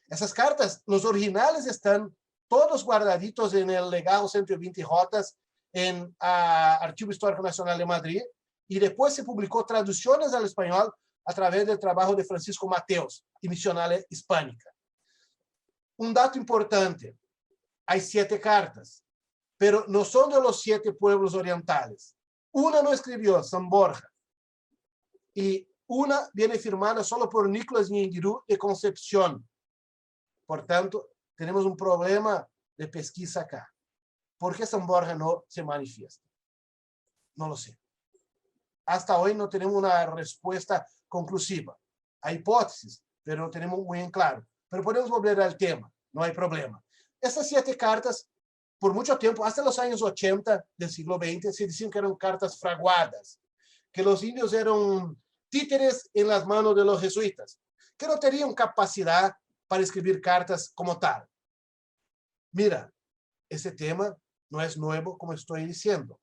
Esas cartas, los originales están todos guardaditos en el legado 120 Rotas en el Archivo Histórico Nacional de Madrid, y después se publicó traducciones al español a través del trabajo de Francisco Mateos y Misionales Hispánica. Un dato importante, hay 7 cartas, pero no son de los 7 pueblos orientales. Una no escribió San Borja, y una viene firmada solo por Nicolás Ñinguirú de Concepción. Por tanto, tenemos un problema de pesquisa acá. ¿Por qué San Borja no se manifiesta? No lo sé. Hasta hoy no tenemos una respuesta conclusiva. Hay hipótesis, pero no tenemos muy en claro. Pero podemos volver al tema, no hay problema. Estas 7 cartas, por mucho tiempo, hasta los años 80 del siglo XX, se decían que eran cartas fraguadas, que los indios eran títeres en las manos de los jesuitas, que no tenían capacidad para escribir cartas como tal. Mira, ese tema no es nuevo, como estoy diciendo.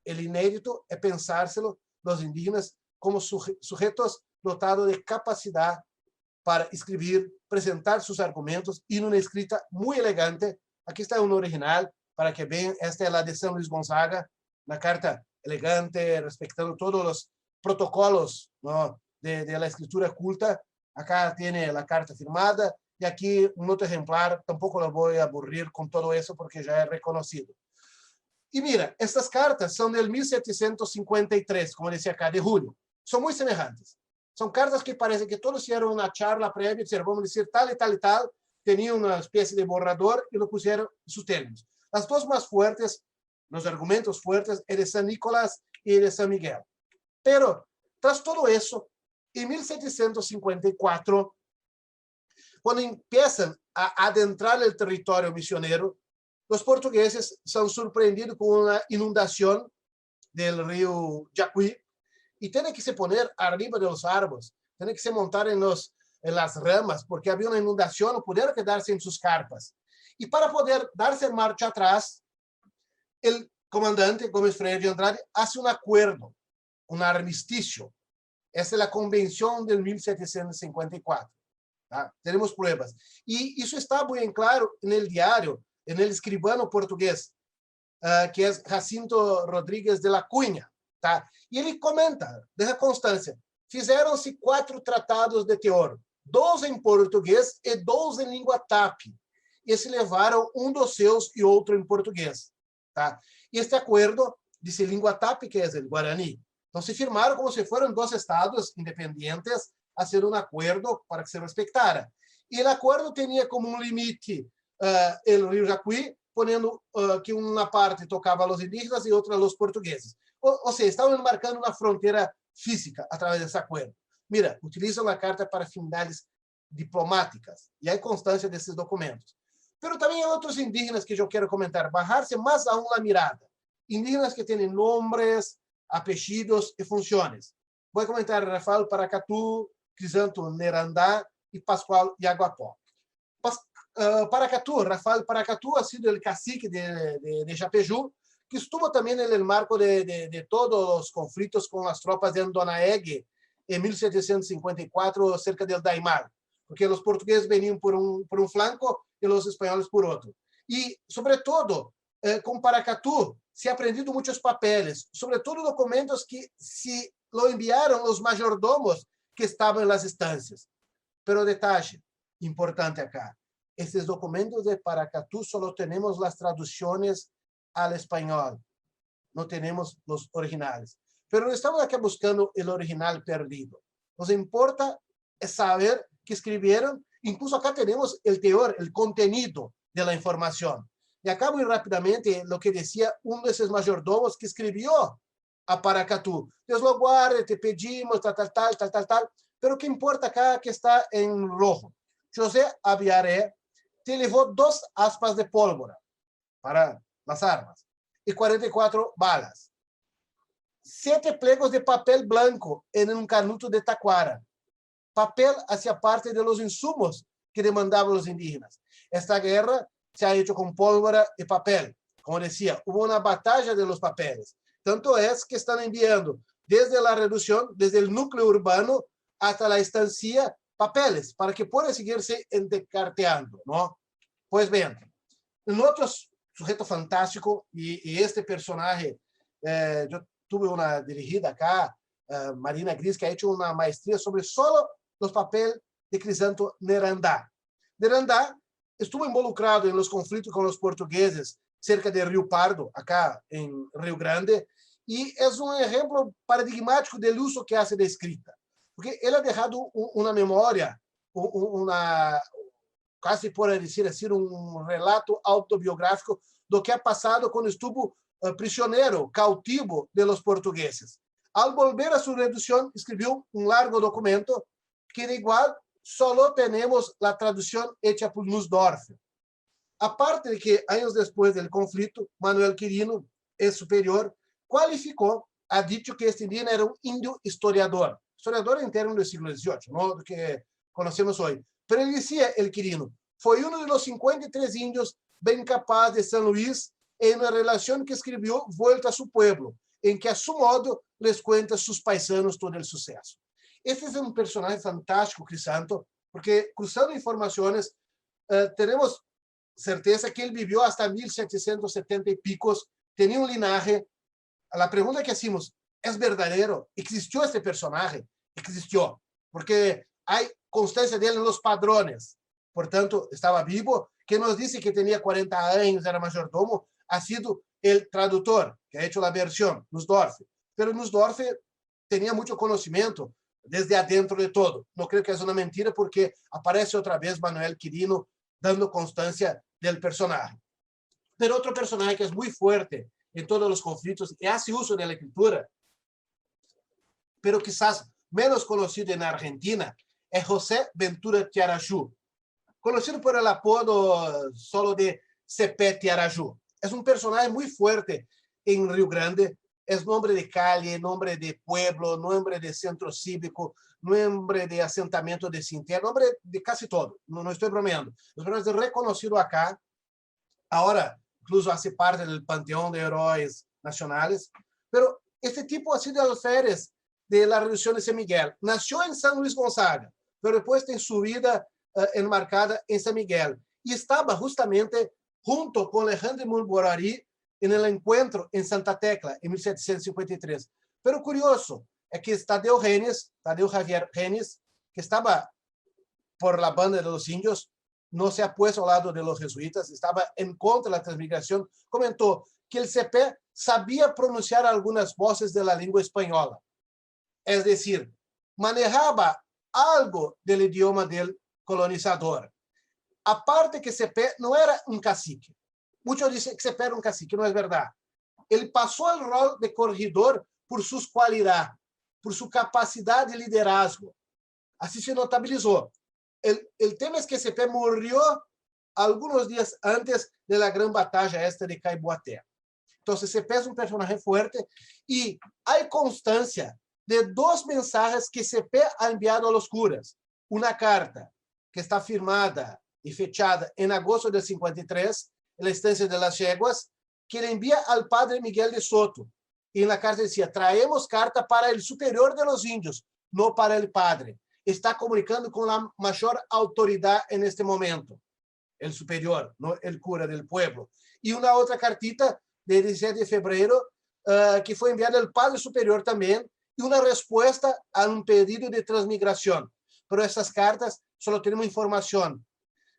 El inédito es pensárselo los indígenas como sujetos dotados de capacidad para escribir, presentar sus argumentos en una escrita muy elegante. Aquí está un original para que vean. Esta es la de San Luis Gonzaga, una carta elegante, respetando todos los protocolos, ¿no?, de la escritura culta. Acá tiene la carta firmada y aquí un otro ejemplar. Tampoco lo voy a aburrir con todo eso porque ya es reconocido. Y mira, estas cartas son del 1753, como decía acá, de julio. Son muy semejantes. Son cartas que parece que todos hicieron una charla previa, vamos a decir tal y tal y tal, tenían una especie de borrador y lo pusieron en sus términos. Las dos más fuertes, los argumentos fuertes, es de San Nicolás y de San Miguel. Pero, tras todo eso, en 1754, cuando empiezan a adentrar el territorio misionero, los portugueses son sorprendidos con una inundación del río Jacuí y tienen que se poner arriba de los árboles, tienen que se montar en las ramas, porque había una inundación, no pudieron quedarse en sus carpas. Y para poder darse marcha atrás, el comandante Gómez Freire de Andrade hace un acuerdo, un armisticio. Esa es la convención del 1754. ¿tá? Tenemos pruebas. Y eso está muy en claro en el diario, en el escribano portugués, que es Jacinto Rodríguez de la Cunha. Tá? E ele comenta, deja constância, fizeram-se 4 tratados de teor, 2 em português e 2 em língua tapi, e se levaram um dos seus e outro em português. Tá? E este acordo, disse língua tapi, que é o guarani. Então, se firmaram como se foram 2 estados independientes a ser um acordo para que se respeitara. E o acordo tinha como um limite o rio Jacuí, ponendo que uma parte tocava aos indígenas e outra aos portugueses. Ou seja, estavam marcando uma fronteira física a través desse acordo. Mira, utilizam a carta para finalidades diplomáticas e há constância desses documentos. Mas também há outros indígenas que eu quero comentar, bajar-se mais aún na mirada. Indígenas que têm nomes, apellidos e funções. Vou comentar Rafael Paracatu, Crisanto Nerandá e Pascoal Yaguapó. Paracatu, Rafael Paracatu ha sido el cacique de Japeyú, que estuvo también en el marco de todos los conflictos con las tropas de Andonaegui en 1754 cerca del Daimar, porque los portugueses venían por un flanco y los españoles por otro. Y sobre todo, con Paracatu se ha aprendido muchos papeles, sobre todo documentos que se lo enviaron los mayordomos que estaban en las estancias. Pero detalle importante acá, estos documentos de Paracatú solo tenemos las traducciones al español, no tenemos los originales. Pero no estamos acá buscando el original perdido. Nos importa saber que escribieron, incluso acá tenemos el teor, el contenido de la información. Y acá muy rápidamente lo que decía uno de esos mayordomos que escribió a Paracatú. Dios lo guarde, te pedimos, tal. Pero que importa acá que está en rojo. José Aviaré te llevó 2 aspas de pólvora para las armas y 44 balas. 7 plegos de papel blanco en un canuto de tacuara. Papel hacía parte de los insumos que demandaban los indígenas. Esta guerra se ha hecho con pólvora y papel. Como decía, hubo una batalla de los papeles. Tanto es que están enviando desde la reducción, desde el núcleo urbano hasta la estancia, papeles para que pueda seguirse encarteando, ¿no? Pues bien, un otro sujeto fantástico, y este personaje, yo tuve una dirigida acá, Marina Gris, que ha hecho una maestría sobre solo los papeles de Crisanto Nerandá. Nerandá estuvo involucrado en los conflictos con los portugueses cerca de Río Pardo, acá en Río Grande, y es un ejemplo paradigmático del uso que hace de escrita, porque él ha dejado una memoria, casi por decir así, un relato autobiográfico do que ha pasado cuando estuvo prisionero, cautivo de los portugueses. Al volver a su reducción, escribió un largo documento que de igual solo tenemos la traducción hecha por Nussdorf. Aparte de que años después del conflicto, Manuel Quirino, el superior, cualificó, ha dicho que este indígena era un indio historiador en términos del siglo XVIII, ¿no? Lo que conocemos hoy. Pero él decía, el Quirino, fue uno de los 53 indios bien capaz de San Luis en una relación que escribió Vuelta a su pueblo, en que a su modo les cuenta a sus paisanos todo el suceso. Este es un personaje fantástico, Crisanto, porque cruzando informaciones, tenemos certeza que él vivió hasta 1770 y picos, tenía un linaje. La pregunta que hacemos, ¿es verdadero? ¿Existió este personaje? Existió, porque hay constancia de él en los padrones. Por tanto, estaba vivo. Que nos dice que tenía 40 años, era mayordomo, ha sido el traductor que ha hecho la versión, Nussdorf. Pero Nussdorf tenía mucho conocimiento desde adentro de todo. No creo que es una mentira porque aparece otra vez Manuel Quirino dando constancia del personaje. Pero otro personaje que es muy fuerte en todos los conflictos y hace uso de la escritura, pero quizás menos conocido en Argentina, es José Ventura Tiarajú, conocido por el apodo solo de Cepé Tiarajú. Es un personaje muy fuerte en Río Grande, es nombre de calle, nombre de pueblo, nombre de centro cívico, nombre de asentamiento de Sinter, nombre de casi todo, no estoy bromeando. Es reconocido acá, ahora incluso hace parte del panteón de héroes nacionales, pero este tipo ha sido alférez de la reducción de San Miguel. Nació en San Luis Gonzaga, pero después tiene su vida enmarcada en San Miguel. Y estaba justamente junto con Alejandro Munborari en el encuentro en Santa Tecla, en 1753. Pero curioso es que Tadeo Javier Genes, que estaba por la banda de los indios, no se ha puesto al lado de los jesuitas, estaba en contra de la transmigración, comentó que el CP sabía pronunciar algunas voces de la lengua española. Es decir, manejaba algo del idioma del colonizador. Aparte que CP no era un cacique. Muchos dicen que CP era un cacique, no es verdad. Él pasó el rol de corregidor por sus cualidades, por su capacidad de liderazgo. Así se notabilizó. El tema es que CP murió algunos días antes de la gran batalla esta de Caiboaté. Entonces CP es un personaje fuerte y hay constancia de 2 mensajes que CP ha enviado a los curas. Una carta que está firmada y fechada en agosto del 53, en la estancia de las Yeguas, que le envía al padre Miguel de Soto. Y en la carta decía, traemos carta para el superior de los indios, no para el padre. Está comunicando con la mayor autoridad en este momento, el superior, no el cura del pueblo. Y una otra cartita de 17 de febrero que fue enviada al padre superior también, y una respuesta a un pedido de transmigración. Pero esas cartas solo tenemos información.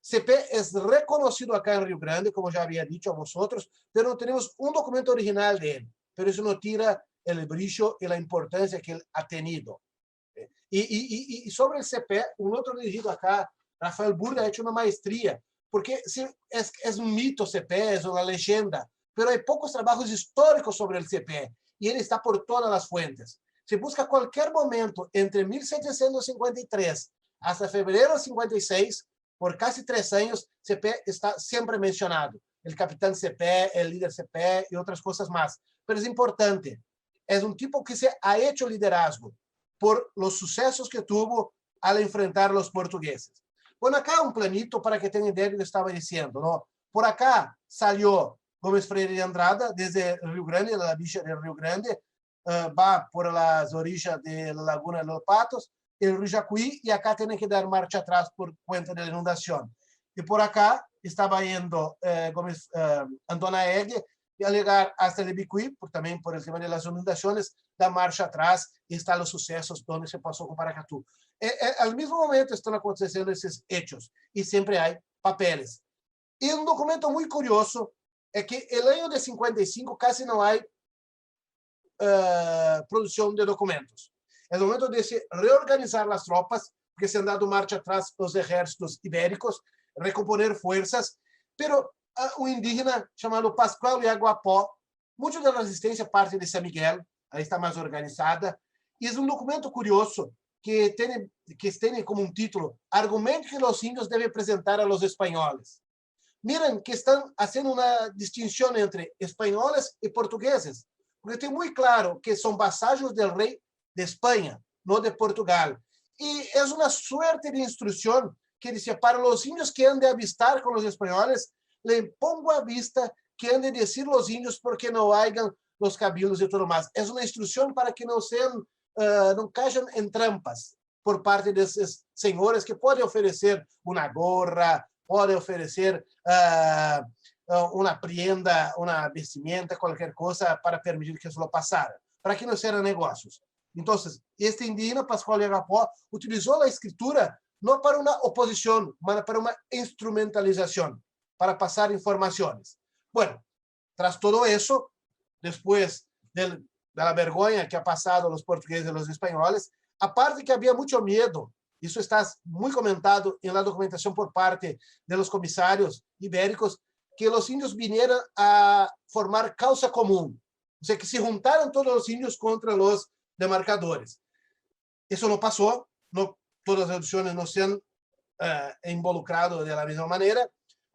CP es reconocido acá en Río Grande, como ya había dicho a vosotros, pero no tenemos un documento original de él. Pero eso no tira el brillo y la importancia que él ha tenido. Y sobre el CP, un otro dirigido acá, Rafael Burda, ha hecho una maestría, porque es un mito CP, es una leyenda, pero hay pocos trabajos históricos sobre el CP, y él está por todas las fuentes. Se busca cualquier momento entre 1753 hasta febrero de 56, por casi 3 años, CP está siempre mencionado. El capitán CP, el líder CP y otras cosas más. Pero es importante, es un tipo que se ha hecho liderazgo por los sucesos que tuvo al enfrentar a los portugueses. Bueno, acá un planito para que tengan idea de lo que estaba diciendo, ¿no? Por acá salió Gómez Freire de Andrada, desde Río Grande, la villa del Río Grande, va por las orillas de la Laguna de los Patos, el Río Jacuí, y acá tienen que dar marcha atrás por cuenta de la inundación. Y por acá estaba yendo Antona Egge, y al llegar hasta el Ibicuí, también por el tema de las inundaciones, da marcha atrás y están los sucesos donde se pasó con Paracatú. Al mismo momento están aconteciendo esos hechos y siempre hay papeles. Y un documento muy curioso es que el año de 55 casi no hay producción de documentos. Es el momento de se reorganizar las tropas, porque se han dado marcha atrás los ejércitos ibéricos, recomponer fuerzas, pero un indígena chamado Pascual Yaguapó, mucho de la resistencia parte de San Miguel, ahí está más organizada, y es un documento curioso que tiene como un título Argumento que los indios deben presentar a los españoles. Miren que están haciendo una distinción entre españoles y portugueses, porque tem muy claro que son vasallos del rey de España, no de Portugal. Y es una suerte de instrucción que dice, para los indios que han de avistar con los españoles, le pongo a vista que han de decir los indios porque no hayan los cabildos y todo más. Es una instrucción para que no sean, no caigan en trampas por parte de esos señores que pueden ofrecer una gorra, pueden ofrecer una prenda, una vestimenta, cualquier cosa para permitir que eso lo pasara, para que no sean negocios. Entonces, este indígena, Pascual Yaguapó, utilizó la escritura no para una oposición, sino para una instrumentalización, para pasar informaciones. Bueno, tras todo eso, después de la vergüenza que ha pasado los portugueses y los españoles, aparte que había mucho miedo, eso está muy comentado en la documentación por parte de los comisarios ibéricos, que los indios vinieran a formar causa común, o sea, que se juntaran todos los indios contra los demarcadores. Eso no pasó, no, todas las reducciones no se han involucrado de la misma manera,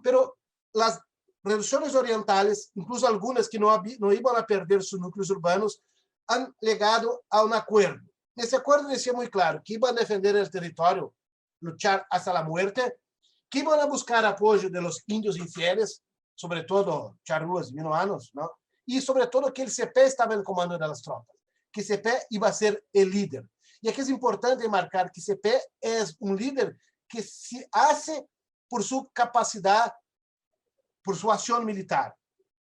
pero las reducciones orientales, incluso algunas que no iban a perder sus núcleos urbanos, han llegado a un acuerdo. Ese acuerdo decía muy claro que iban a defender el territorio, luchar hasta la muerte, que iban a buscar apoyo de los indios infieles, sobre todo charrúas y minoanos, ¿no? Y sobre todo que el CP estaba en el comando de las tropas, que CP iba a ser el líder. Y aquí es importante marcar que CP es un líder que se hace por su capacidad, por su acción militar.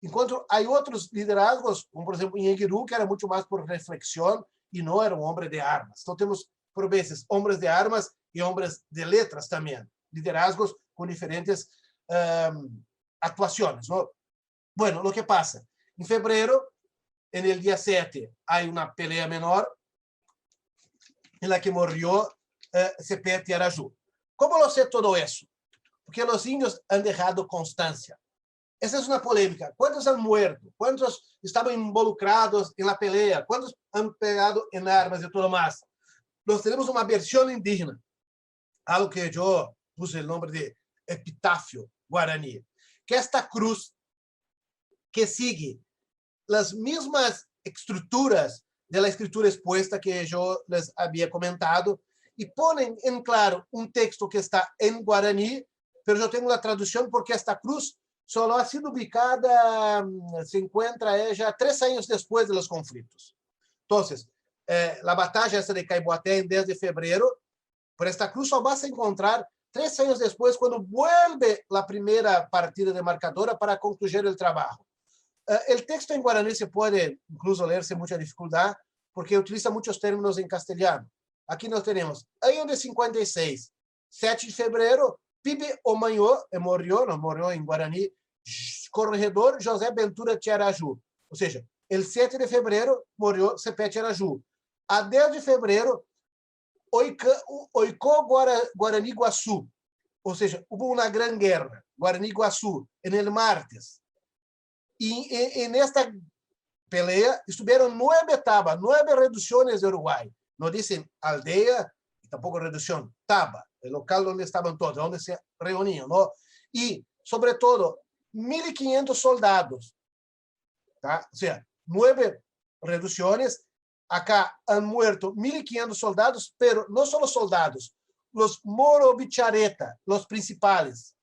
Enquanto hay otros liderazgos, como por ejemplo Ñeguirú, que era mucho más por reflexión y no era un hombre de armas. Entonces tenemos por veces hombres de armas y hombres de letras también, liderazgos con diferentes actuaciones, ¿no? Bueno, lo que pasa, en febrero, en el día 7, hay una pelea menor en la que murió Cepete y Arajú. ¿Cómo lo sé todo eso? Porque los indios han dejado constancia. Esa es una polémica. ¿Cuántos han muerto? ¿Cuántos estaban involucrados en la pelea? ¿Cuántos han pegado en armas y todo más? Nos tenemos una versión indígena, algo que yo puse el nombre de epitafio guaraní, que esta cruz que sigue las mismas estructuras de la escritura expuesta que yo les había comentado y ponen en claro un texto que está en guaraní, pero yo tengo la traducción porque esta cruz solo ha sido ubicada, se encuentra ella 3 años después de los conflictos. Entonces, la batalla esta de Caiboaté en 10 de febrero, por esta cruz solo vas a encontrar 3 años después, cuando vuelve la primera partida demarcadora para concluir el trabajo. El texto en guaraní se puede incluso leer sin mucha dificultad, porque utiliza muchos términos en castellano. Aquí nos tenemos, año de 56, 7 de febrero, Pibe Omanhô, morreu em Guarani, Corregedor José Ventura Tiaraju. Ou seja, el 7 de febrero morreu Cepé Tiaraju. A 10 de febrero, Oicó Guarani Guaçu. Ou seja, houve uma grande guerra, Guarani Guaçu, el martes. E nesta pelea estuvieron 9 tabas, 9 reducciones de Uruguay. No dicen aldea y tampoco reducción, taba, el local donde estaban todos, donde se reunían, ¿no? Y sobre todo, 1.500 soldados, ¿tá? O sea, 9 reducciones. Acá han muerto 1.500 soldados, pero no solo soldados, los Moro Bichareta, los principales,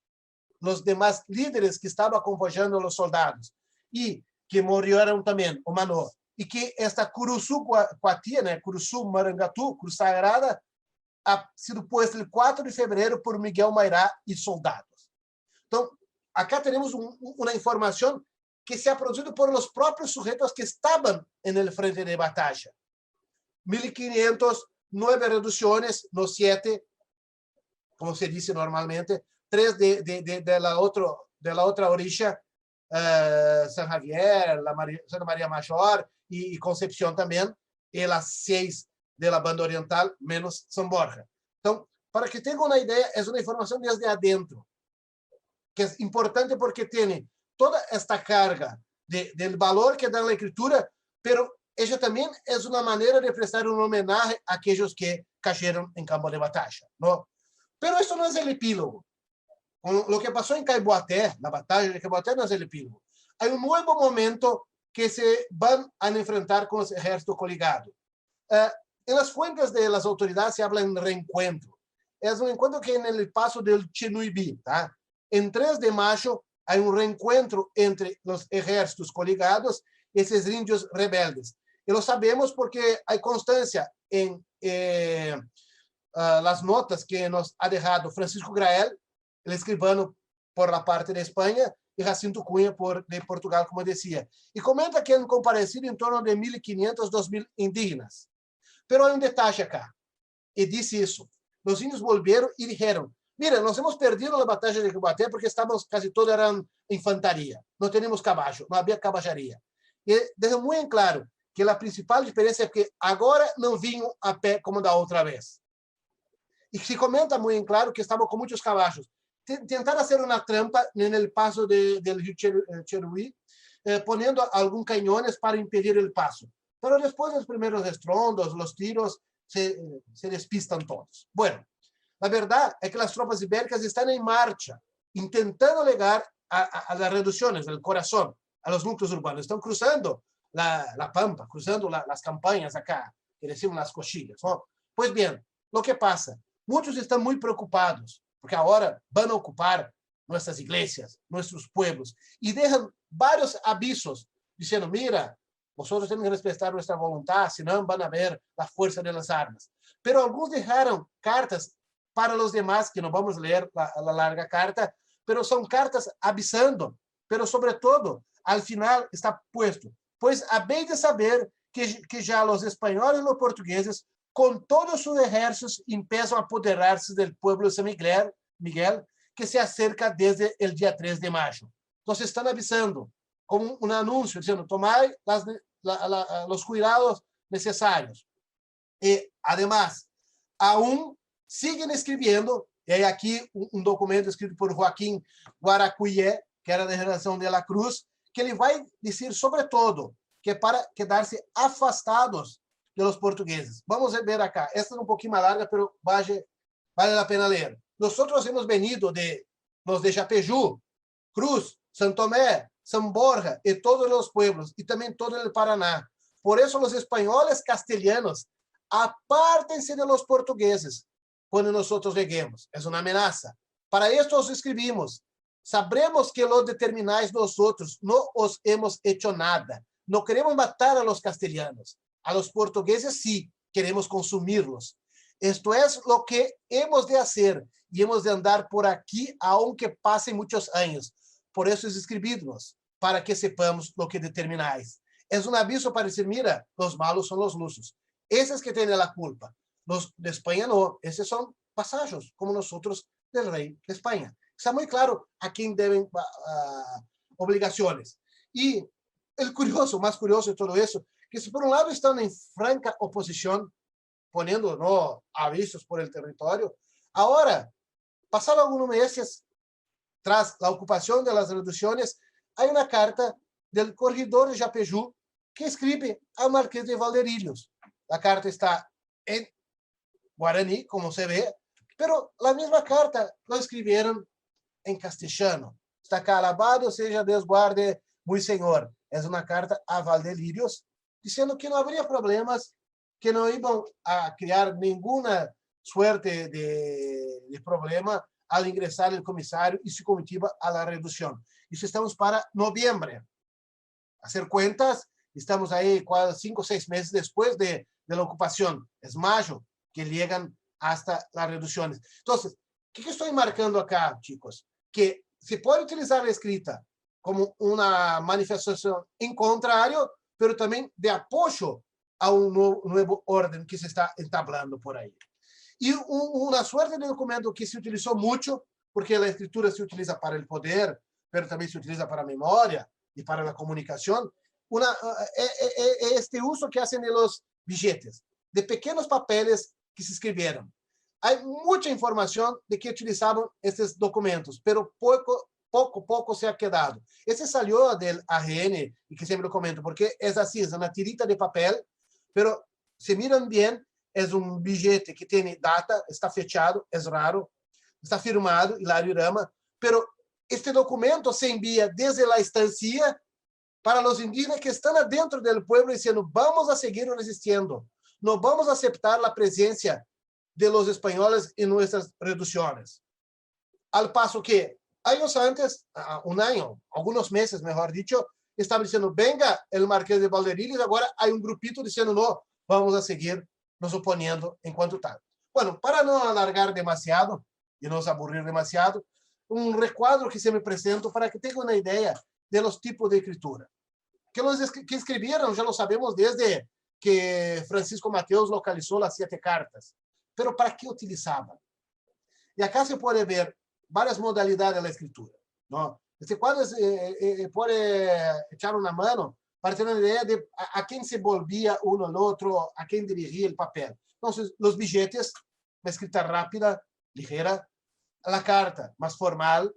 los demás líderes que estaban acompañando a los soldados, y que murieron también, o Manó, y que esta Curuçu Coatia, né, Curuçu Marangatu, Cruz Sagrada, ha sido puesta el 4 de febrero por Miguel Mairá y soldados. Então, acá tenemos una información que se ha producido por los propios sujetos que estaban en el frente de batalla. 1.500, 9 reducciones, no 7, como se dice normalmente, 3 de la otra orilla, San Javier, Santa María Mayor y Concepción también, y las 6 de la banda oriental, menos San Borja. Entonces, para que tengan una idea, es una información desde adentro, que es importante porque tiene toda esta carga del valor que da la escritura, pero ella también es una manera de prestar un homenaje a aquellos que cayeron en campo de batalla, ¿no? Pero esto no es el epílogo. Con lo que pasó en Caiboaté, la batalla de Caiboaté no es el epílogo. Hay un nuevo momento que se van a enfrentar con los ejércitos coligados. En las fuentes de las autoridades se habla en reencuentro. Es un encuentro que en el paso del Chinuibí, ¿tá? En 3 de mayo hay un reencuentro entre los ejércitos coligados y esos indios rebeldes. Y lo sabemos porque hay constancia en las notas que nos ha dejado Francisco Grael, el escribano por la parte de España, y Jacinto Cunha de Portugal, como decía. Y comenta que han comparecido en torno de 1.500, 2.000 indígenas. Pero hay un detalle acá. Y dice eso. Los indios volvieron y dijeron, mira, nos hemos perdido la batalla de Caiboaté porque casi todos eran infantería. No tenemos caballo, no había caballería. Y dejó muy en claro que la principal diferencia es que ahora no vinham a pé como da outra vez. Y se comenta muy en claro que estaban con muchos caballos. Tentar hacer una trampa en el paso del río Cheruí, poniendo algún cañones para impedir el paso. Pero después de los primeros estrondos, los tiros, se despistan todos. Bueno, la verdad es que las tropas ibéricas están en marcha, intentando llegar a las reducciones del corazón, a los núcleos urbanos. Están cruzando la pampa, cruzando las campañas acá, que decimos las coxillas, ¿no? Pues bien, lo que pasa, muchos están muy preocupados, porque ahora van a ocupar nuestras iglesias, nuestros pueblos, y dejan varios avisos diciendo, mira, vosotros tenemos que respetar nuestra voluntad, senão van a ver la fuerza de las armas. Pero algunos dejaron cartas para los demás, que no vamos a leer la larga carta, pero son cartas avisando, pero sobre todo, al final está puesto, pues habéis de saber que ya los españoles y los portugueses, con todos sus ejércitos, empiezan a apoderarse del pueblo de San Miguel, que se acerca desde el día 3 de mayo. Entonces están avisando, como un anuncio, diciendo, tomad los cuidados necesarios. Y además, aún siguen escribiendo, y hay aquí un documento escrito por Joaquín Guaracuyé, que era de Generación de la Cruz, que ele vai dizer, sobre todo, que é para quedar-se afastados de los portugueses. Vamos ver acá. Esta é um pouquinho mais larga, mas vale a pena ler. Nosotros hemos venido de los de Chapeyú, Cruz, São Tomé, São Borja y todos los pueblos, y también todo el Paraná. Por eso los españoles castellanos, apártense de los portugueses cuando nosotros lleguemos. Es una amenaza. Para esto os escribimos. Sabremos que lo determináis nosotros. No os hemos hecho nada. No queremos matar a los castellanos. A los portugueses sí, queremos consumirlos. Esto es lo que hemos de hacer y hemos de andar por aquí aunque pasen muchos años. Por eso es escribidnos, para que sepamos lo que determináis. Es un aviso para decir, mira, los malos son los lusos. Esos que tienen la culpa. Los de España no, esos son vasallos, como nosotros, del rey de España. Está muy claro a quién deben obligaciones. Y el curioso, más curioso de todo eso, que si por un lado están en franca oposición, poniendo ¿no? avisos por el territorio, ahora, pasado algunos meses, tras la ocupación de las reducciones, hay una carta del corregidor de Yapeyú que escribe al marqués de Valderillos. La carta está en guaraní, como se ve, pero la misma carta lo escribieron en castellano. Está acá, alabado seja Deus guarde muy señor. Es una carta a Valderillos diciendo que no habría problemas, que no iban a crear ninguna suerte de problema al ingresar el comisario y su comitiva a la reducción. Eso estamos para noviembre. Hacer cuentas, estamos ahí 5 o 6 meses después de la ocupación. Es mayo que llegan hasta las reducciones. Entonces, ¿qué estoy marcando acá, chicos? Que se puede utilizar la escrita como una manifestación en contrario, pero también de apoyo a un nuevo orden que se está entablando por ahí. Y una suerte de documento que se utilizó mucho, porque la escritura se utiliza para el poder, pero también se utiliza para memoria y para la comunicación, este uso que hacen de los billetes, de pequeños papeles que se escribieron. Hay mucha información de que utilizaban estos documentos, pero poco se ha quedado. Este salió del AGN, y que siempre lo comento, porque es así, es una tirita de papel, pero si miran bien, es un billete que tiene data, está fechado, es raro, está firmado, Hilario Rama, pero este documento se envía desde la estancia para los indígenas que están adentro del pueblo diciendo, vamos a seguir resistiendo, no vamos a aceptar la presencia de los españoles en nuestras reducciones. Al paso que años antes, un año, algunos meses, mejor dicho, estaba diciendo, venga el marqués de Valderillos, ahora hay un grupito diciendo, no, vamos a seguir nos oponiendo en cuanto tal. Bueno, para no alargar demasiado y nos aburrir demasiado, un recuadro que se me presento para que tengan una idea de los tipos de escritura. Que escribieron, ya lo sabemos desde que Francisco Mateos localizó las 7 cartas. Pero ¿para qué utilizaban? Y acá se puede ver varias modalidades de la escritura, ¿no? Este cuadro puede echar una mano para tener una idea de a quién se volvía uno al otro, a quién dirigía el papel. Entonces, los billetes, la escrita rápida, ligera, la carta más formal,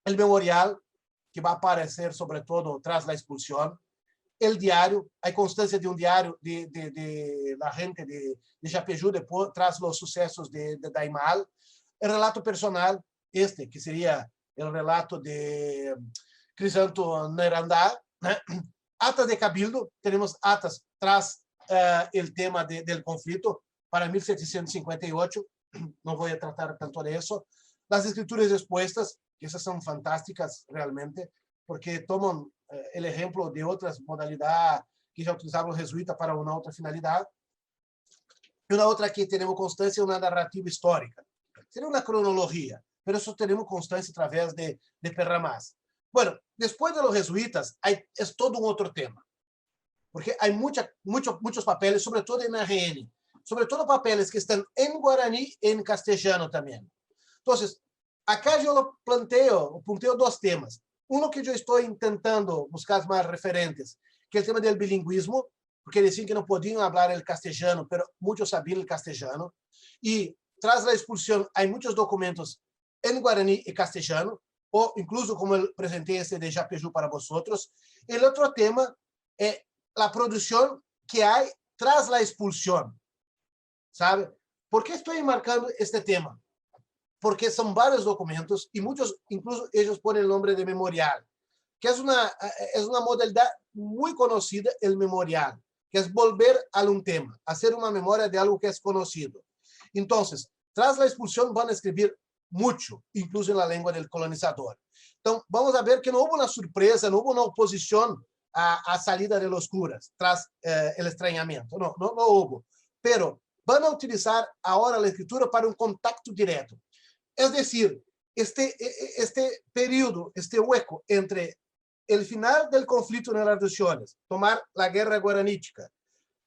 el memorial, que va a aparecer sobre todo tras la expulsión, el diario, hay constancia de un diario de la gente de Yapeyú tras los sucesos de Daimal, el relato personal, que sería el relato de Crisanto Nerandá, atas de cabildo, tenemos atas tras el tema del conflicto para 1758, no voy a tratar tanto de eso, las escrituras expuestas, que esas son fantásticas realmente, porque toman el ejemplo de otras modalidades que ya utilizaban los jesuitas para una otra finalidad. Y una otra que tenemos constancia, una narrativa histórica. Sería una cronología, pero eso tenemos constancia a través de Perramás. Bueno, después de los jesuitas, es todo un otro tema, porque hay muchos papeles, sobre todo en AGN, sobre todo papeles que están en guaraní y en castellano también. Entonces, acá yo lo punteo 2 temas. Uno que yo estoy intentando buscar más referentes, que es el tema del bilingüismo, porque decían que no podían hablar el castellano, pero muchos sabían el castellano. Y tras la expulsión hay muchos documentos en guaraní y castellano, o incluso como el presenté este de Yapeyú para vosotros. El otro tema es la producción que hay tras la expulsión, ¿sabe? ¿Por qué estoy marcando este tema? Porque son varios documentos y muchos, incluso ellos ponen el nombre de memorial, que es una modalidad muy conocida, el memorial, que es volver a un tema, hacer una memoria de algo que es conocido. Entonces, tras la expulsión van a escribir mucho, incluso en la lengua del colonizador. Entonces, vamos a ver que no hubo una sorpresa, no hubo una oposición a salida de los curas tras el extrañamiento, no hubo. Pero van a utilizar ahora la escritura para un contacto directo. Es decir, este periodo, este hueco entre el final del conflicto en las reducciones, tomar la guerra guaranítica,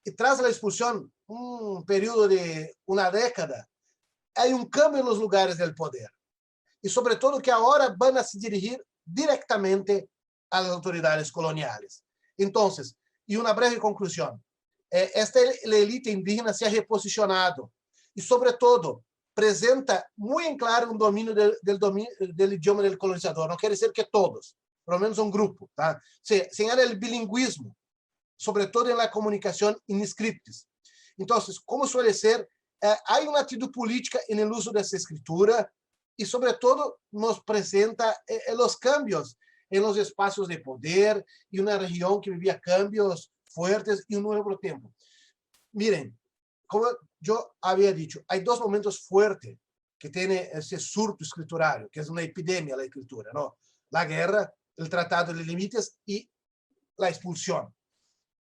y tras la expulsión, un periodo de una década, hay un cambio en los lugares del poder. Y sobre todo que ahora van a se dirigir directamente a las autoridades coloniales. Entonces, y una breve conclusión, esta la élite indígena se ha reposicionado y sobre todo presenta muy en claro un dominio del idioma del colonizador. No quiere decir que todos, por lo menos un grupo. ¿tá? Señala el bilingüismo, sobre todo en la comunicación in scriptis. Entonces, como suele ser, hay una actitud política en el uso de esa escritura y sobre todo nos presenta los cambios en los espacios de poder y una región que vivía cambios fuertes y un nuevo tiempo. Miren, como yo había dicho, hay dos momentos fuertes que tiene ese surto escriturario, que es una epidemia la escritura, ¿no? La guerra, el tratado de límites y la expulsión.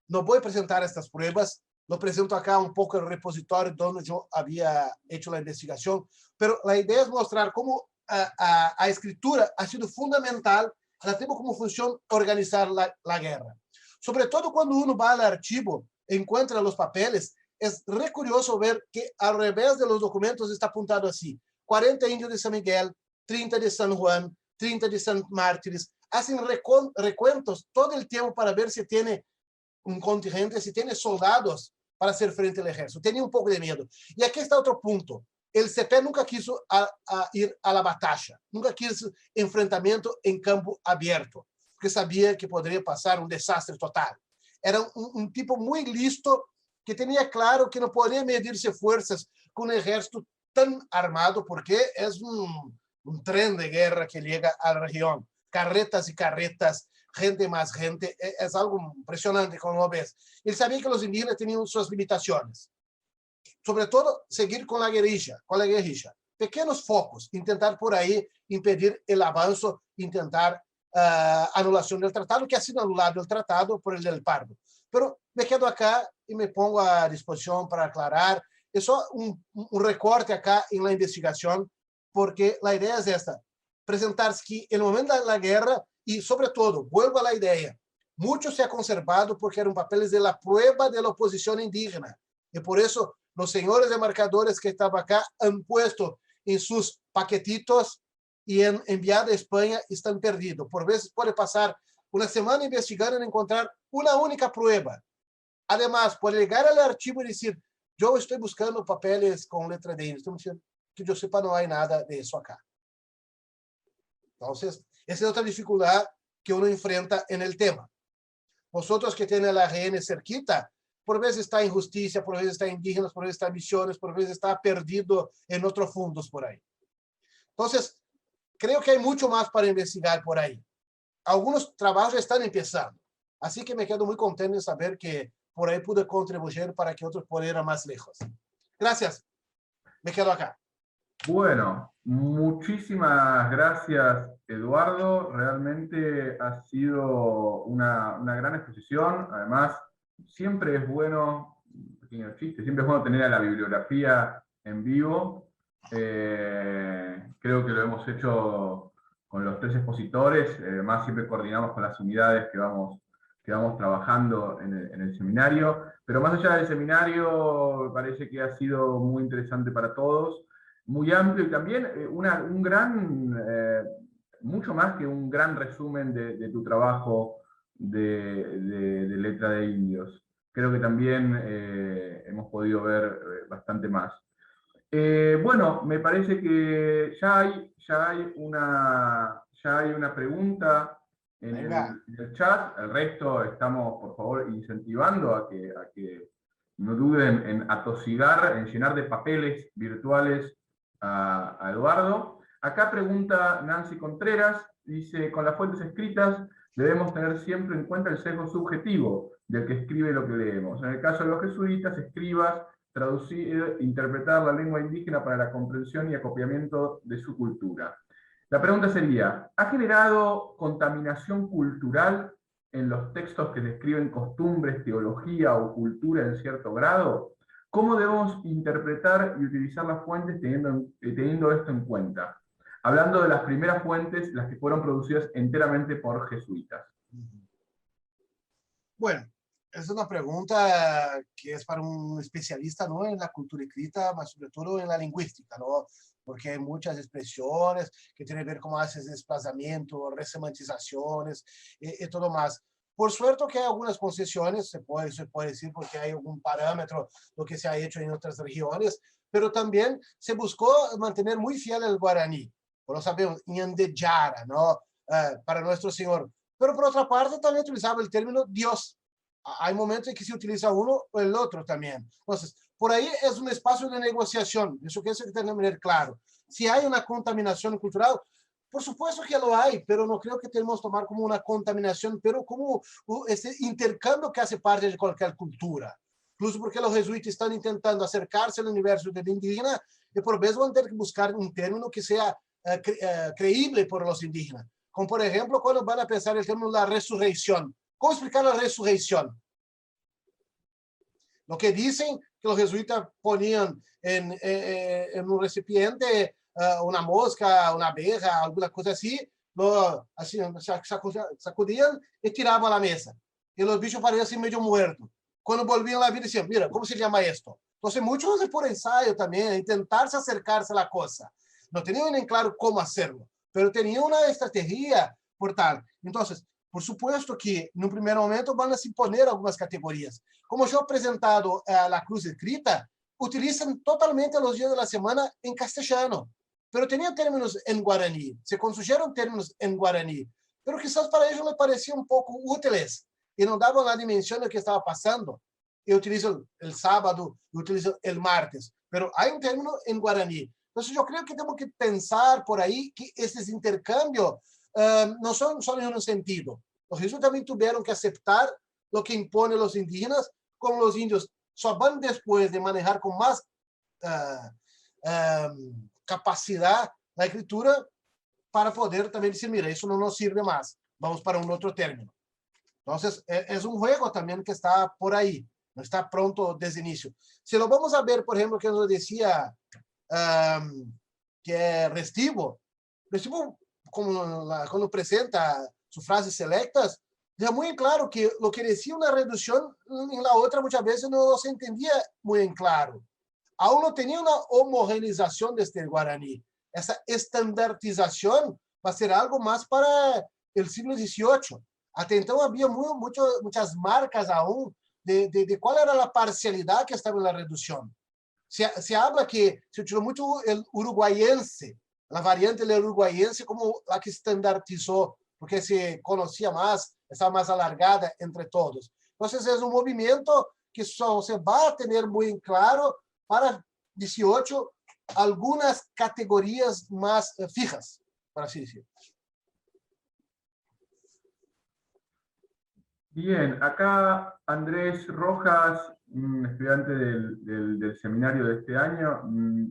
No voy a presentar estas pruebas, lo presento acá un poco en el repositorio donde yo había hecho la investigación, pero la idea es mostrar cómo a escritura ha sido fundamental para tener como función organizar la guerra. Sobre todo cuando uno va al archivo, encuentra los papeles, es re curioso ver que al revés de los documentos está apuntado así, 40 indios de San Miguel, 30 de San Juan, 30 de San Mártires, hacen recuentos todo el tiempo para ver si tiene un contingente, si tiene soldados para hacer frente al ejército. Tenía un poco de miedo. Y aquí está otro punto. El CP nunca quiso ir a la batalla, nunca quiso enfrentamiento en campo abierto, porque sabía que podría pasar un desastre total. Era un tipo muy listo que tenía claro que no podía medirse fuerzas con un ejército tan armado, porque es un tren de guerra que llega a la región. Carretas y carretas, gente más gente, es algo impresionante como lo ves. Él sabía que los indígenas tenían sus limitaciones. Sobre todo, seguir con la guerrilla, Pequeños focos, intentar por ahí impedir el avance, intentar anulación del tratado, que ha sido anulado el tratado por el del Pardo. Pero me quedo acá y me pongo a disposición para aclarar. Es solo un recorte acá en la investigación, porque la idea es esta, presentar que en el momento de la guerra, y sobre todo, vuelvo a la idea, mucho se ha conservado porque eran papeles de la prueba de la oposición indígena. Y por eso los señores de marcadores que estaban acá han puesto en sus paquetitos y han enviado a España y están perdidos. Por veces puede pasar una semana investigando y encontrar una única prueba. Además, puede llegar al archivo y decir, yo estoy buscando papeles con letra de índice. Que yo sepa, no hay nada de eso acá. Entonces, esa es otra dificultad que uno enfrenta en el tema. Vosotros que tienen la RN cerquita, por veces está en justicia, por veces está en indígenas, por veces está en misiones, por veces está perdido en otros fundos por ahí. Entonces, creo que hay mucho más para investigar por ahí. Algunos trabajos ya están empezando. Así que me quedo muy contento de saber que por ahí pude contribuir para que otros puedan ir más lejos. Gracias. Me quedo acá. Bueno, muchísimas gracias, Eduardo. Realmente ha sido una gran exposición. Además, siempre es bueno, un pequeño chiste, siempre es bueno tener a la bibliografía en vivo. Creo que lo hemos hecho con los tres expositores. Además, siempre coordinamos con las unidades que vamos trabajando en el seminario. Pero más allá del seminario, me parece que ha sido muy interesante para todos. Muy amplio y también mucho más que un gran resumen de tu trabajo de letra de indios. Creo que también hemos podido ver bastante más. Bueno, me parece que ya hay una pregunta en el chat. El resto estamos, por favor, incentivando a que no duden en atosigar, en llenar de papeles virtuales a Eduardo. Acá pregunta Nancy Contreras, dice, con las fuentes escritas debemos tener siempre en cuenta el sesgo subjetivo del que escribe lo que leemos. En el caso de los jesuitas, escribas, traducir, interpretar la lengua indígena para la comprensión y acopiamiento de su cultura. La pregunta sería, ¿ha generado contaminación cultural en los textos que describen costumbres, teología o cultura en cierto grado? ¿Cómo debemos interpretar y utilizar las fuentes teniendo esto en cuenta? Hablando de las primeras fuentes, las que fueron producidas enteramente por jesuitas. Bueno, Es una pregunta que es para un especialista, no en la cultura escrita, pero sobre todo en la lingüística, ¿no? Porque hay muchas expresiones que tienen que ver con haces desplazamiento, resemantizaciones y todo más. Por suerte que hay algunas concesiones, se puede decir porque hay algún parámetro lo que se ha hecho en otras regiones, pero también se buscó mantener muy fiel el guaraní. Como sabemos, Ñandejara, ¿no? Para nuestro Señor. Pero por otra parte también utilizaba el término Dios. Hay momentos en que se utiliza uno o el otro también. Entonces, por ahí es un espacio de negociación. Eso que tenemos que tener claro. Si hay una contaminación cultural, por supuesto que lo hay, pero no creo que tenemos que tomar como una contaminación, pero como este intercambio que hace parte de cualquier cultura. Incluso porque los jesuitas están intentando acercarse al universo del indígena y por vez van a tener que buscar un término que sea creíble por los indígenas. Como por ejemplo, cuando van a pensar el término de la resurrección. ¿Cómo explicar la resurrección? Lo que dicen que los jesuitas ponían en un recipiente una mosca, una abeja, alguna cosa así, así sacudían y tiraban a la mesa. Y los bichos parecían medio muertos. Cuando volvían a la vida decían, mira, ¿cómo se llama esto? Entonces muchos hacen por ensayo también, intentarse acercarse a la cosa. No tenían en claro cómo hacerlo, pero tenían una estrategia por tal. Entonces, por supuesto que en un primer momento van a se imponer algunas categorías. Como yo he presentado la cruz escrita, utilizan totalmente los días de la semana en castellano, pero tenían términos en guaraní, se construyeron términos en guaraní, pero quizás para ellos les parecían un poco útiles y no daban la dimensión de lo que estaba pasando. Y utilizan el sábado, utilizan el martes, pero hay un término en guaraní. Entonces yo creo que tenemos que pensar por ahí que estos intercambios no son solo en un sentido. Los jesuitas también tuvieron que aceptar lo que imponen los indígenas, como los indios solo van después de manejar con más capacidad la escritura para poder también decir, mira, eso no nos sirve más, vamos para un otro término. Entonces, es un juego también que está por ahí, no está pronto desde el inicio. Si lo vamos a ver, por ejemplo, que nos decía que Restivo, cuando presenta sus frases selectas, deja muy claro que lo que decía una reducción en la otra muchas veces no se entendía muy en claro. Aún no tenía una homogeneización de este guaraní. Esa estandarización va a ser algo más para el siglo XVIII. Hasta entonces había muchas marcas aún de cuál era la parcialidad que estaba en la reducción. Se habla que se utilizó mucho el uruguayense, la variante del uruguayense como la que estandarizó, porque se conocía más, estaba más alargada entre todos. Entonces es un movimiento que solo se va a tener muy en claro para 18 algunas categorías más fijas, por así decirlo. Bien, acá Andrés Rojas, un estudiante del seminario de este año,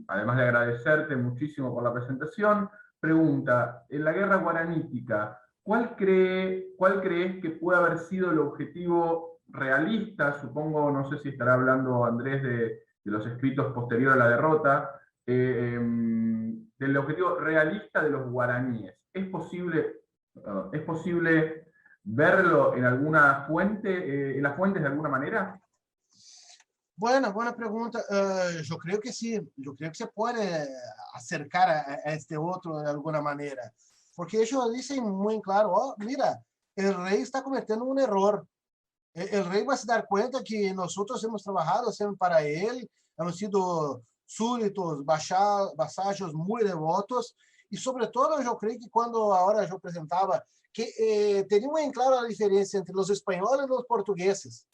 además de agradecerte muchísimo por la presentación, pregunta, en la guerra guaranítica, ¿cuál crees que puede haber sido el objetivo realista? Supongo, no sé si estará hablando Andrés de los escritos posteriores a la derrota, del objetivo realista de los guaraníes. ¿Es posible verlo en alguna fuente, en las fuentes de alguna manera? Bueno, buena pregunta. Yo creo que sí. Yo creo que se puede acercar a este otro de alguna manera. Porque ellos dicen muy claro, oh, mira, el rey está cometiendo un error. El rey va a se dar cuenta que nosotros hemos trabajado siempre para él, hemos sido súbditos, vasallos muy devotos, y sobre todo yo creo que cuando ahora yo presentaba que tenía muy clara la diferencia entre los españoles y los portugueses,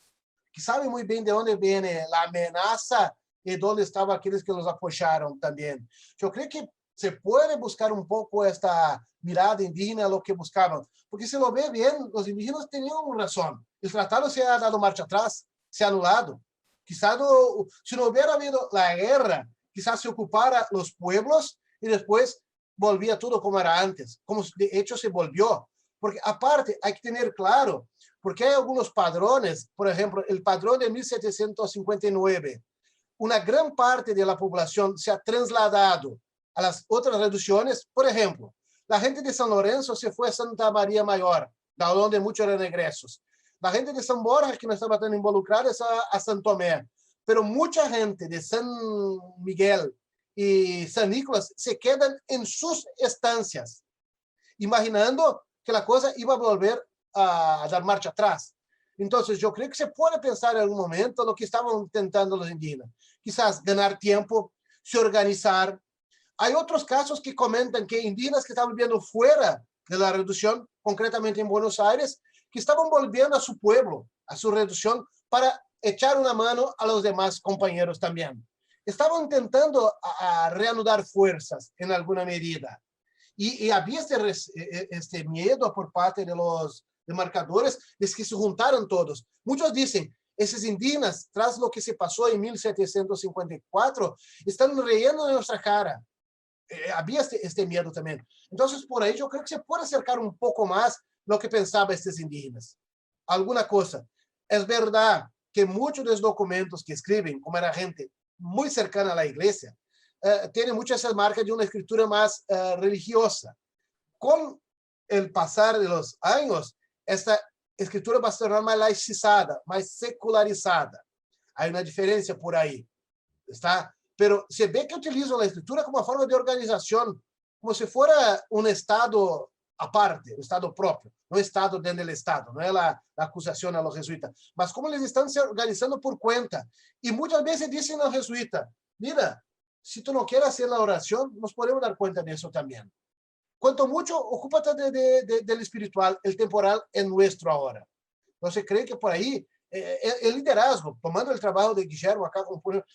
que saben muy bien de dónde viene la amenaza y dónde estaban aquellos que los apoyaron también. Yo creo que se puede buscar un poco esta mirada indígena, lo que buscaban, porque si lo ve bien, los indígenas tenían razón. El tratado se ha dado marcha atrás, se ha anulado. Quizás si no hubiera habido la guerra, quizás se ocupara los pueblos y después volvía todo como era antes, como de hecho se volvió. Porque aparte hay que tener claro, porque hay algunos padrones, por ejemplo, el padrón de 1759, una gran parte de la población se ha trasladado a las otras reducciones. Por ejemplo, la gente de San Lorenzo se fue a Santa María Mayor, de donde muchos eran egresos. La gente de San Borja, que no estaba tan involucrada, es a San Tomé. Pero mucha gente de San Miguel y San Nicolás se quedan en sus estancias, imaginando que la cosa iba a volver a dar marcha atrás. Entonces, yo creo que se puede pensar en algún momento lo que estaban intentando los indígenas. Quizás ganar tiempo, se organizar. Hay otros casos que comentan que indígenas que estaban viviendo fuera de la reducción, concretamente en Buenos Aires, que estaban volviendo a su pueblo, a su reducción, para echar una mano a los demás compañeros también. Estaban intentando a reanudar fuerzas en alguna medida. Y había este miedo por parte de los demarcadores de que se juntaran todos. Muchos dicen, esos indígenas, tras lo que se pasó en 1754, están riendo de nuestra cara. Había este miedo también. Entonces, por ahí yo creo que se puede acercar un poco más lo que pensaban estos indígenas. Alguna cosa. Es verdad que muchos de los documentos que escriben, como era gente muy cercana a la iglesia, tienen muchas esas marcas de una escritura más religiosa. Con el pasar de los años, esta escritura va a ser más laicizada, más secularizada. Hay una diferencia por ahí, ¿está? Pero se ve que utilizan la escritura como una forma de organización, como si fuera un estado aparte, un estado propio, no un estado dentro del estado, no es la acusación a los jesuitas, mas como les están se organizando por cuenta. Y muchas veces dicen a los jesuitas, mira, si tú no quieres hacer la oración, nos podemos dar cuenta de eso también. Cuanto mucho, ocúpate del espiritual, el temporal es nuestro ahora. Entonces, creo que por ahí el liderazgo, tomando el trabajo de Guillermo acá,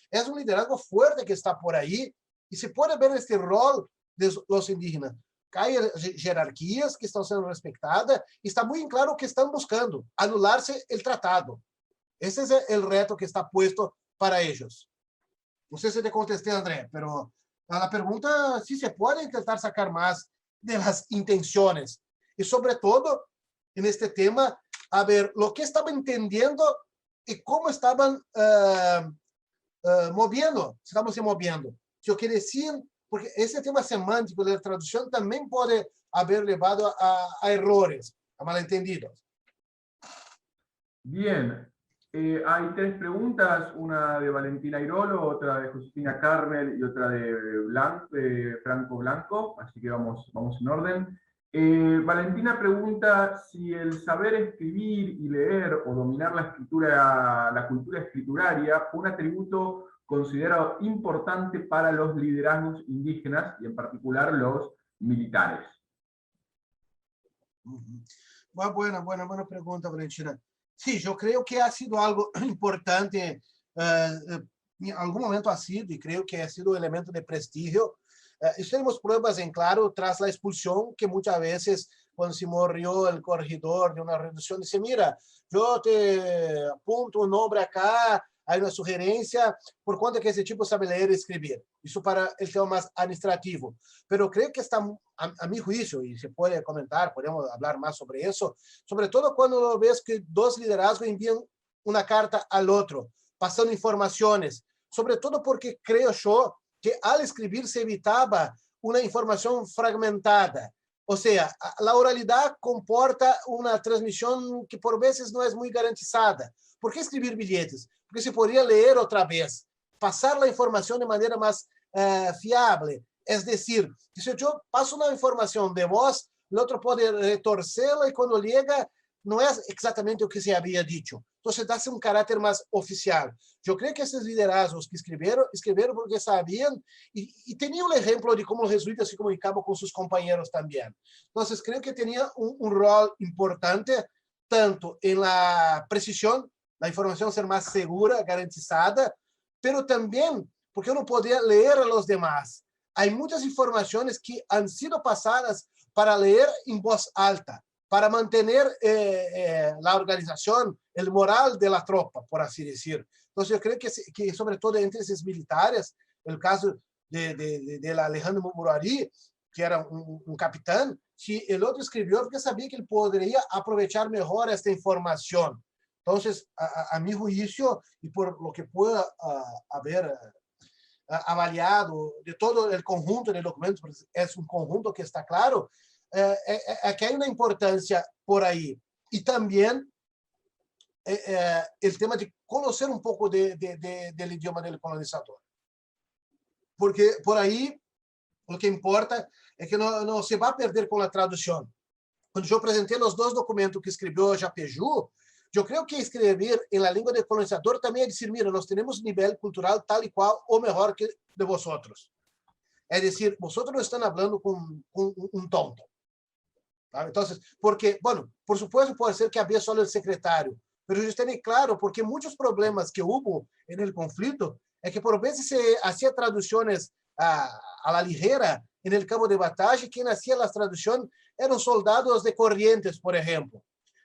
es un liderazgo fuerte que está por ahí y se puede ver este rol de los indígenas. Hay jerarquías que están siendo respetadas y está muy claro que están buscando anularse el tratado. Ese es el reto que está puesto para ellos. No sé si te contesté, André, pero a la pregunta sí se puede intentar sacar más de las intenciones. Y sobre todo, en este tema, a ver lo que estaban entendiendo y cómo estaban moviendo, estaban se moviendo. Si lo que decían, porque ese tema semántico de la traducción también puede haber llevado a errores, a malentendidos. Bien, hay tres preguntas, una de Valentina Irolo, otra de Josefina Carmel y otra de Franco Blanco, así que vamos en orden. Valentina pregunta si el saber escribir y leer o dominar la cultura escrituraria fue un atributo considerado importante para los liderazgos indígenas y en particular los militares. Buena pregunta, Valentina. Sí, yo creo que ha sido algo importante, en algún momento ha sido, y creo que ha sido un elemento de prestigio. Tenemos pruebas en claro tras la expulsión, que muchas veces cuando se murió el corregidor de una reducción, dice, mira, yo te apunto un nombre acá, hay una sugerencia, por cuanto que ese tipo sabe leer y escribir. Eso para el tema más administrativo. Pero creo que está, a mi juicio, y se puede comentar, podemos hablar más sobre eso, sobre todo cuando ves que dos liderazgos envían una carta al otro, pasando informaciones, sobre todo porque creo yo que al escribir se evitaba una información fragmentada. O sea, la oralidad comporta una transmisión que por veces no es muy garantizada. ¿Por qué escribir billetes? Porque se podría leer otra vez, pasar la información de manera más fiable. Es decir, si yo paso una información de voz, el otro puede retorcerla y cuando llega no es exactamente lo que se había dicho. Entonces, da un carácter más oficial. Yo creo que esos liderazgos que escribieron porque sabían y tenían un ejemplo de cómo los jesuitas se comunicaban con sus compañeros también. Entonces, creo que tenía un rol importante tanto en la precisión, la información ser más segura, garantizada, pero también porque uno podía leer a los demás. Hay muchas informaciones que han sido pasadas para leer en voz alta, para mantener la organización, el moral de la tropa, por así decir. Entonces, yo creo que sobre todo entre esos militares, el caso de Alejandro Muruari, que era un capitán, si el otro escribió porque sabía que él podría aprovechar mejor esta información. Entonces, a mi juicio, y por lo que pueda haber avaliado de todo el conjunto de documentos, es un conjunto que está claro, que hay una importancia por ahí. Y también el tema de conocer un poco del idioma del colonizador. Porque por ahí lo que importa es que no se va a perder con la traducción. Cuando yo presenté los dos documentos que escribió Japejú, yo creo que escribir en la lengua del colonizador también es decir, mira, nós temos nivel cultural tal y cual o mejor que de vosotros. Es decir, vosotros no están hablando con un tonto. ¿Sabe? Entonces, porque, bueno, por supuesto puede ser que había solo el secretario, pero yo estoy claro porque muchos problemas que hubo en el conflicto es que por veces se hacía traducciones a la ligera en el campo de batalla, quien hacía las traducciones eran soldados de Corrientes, por ejemplo,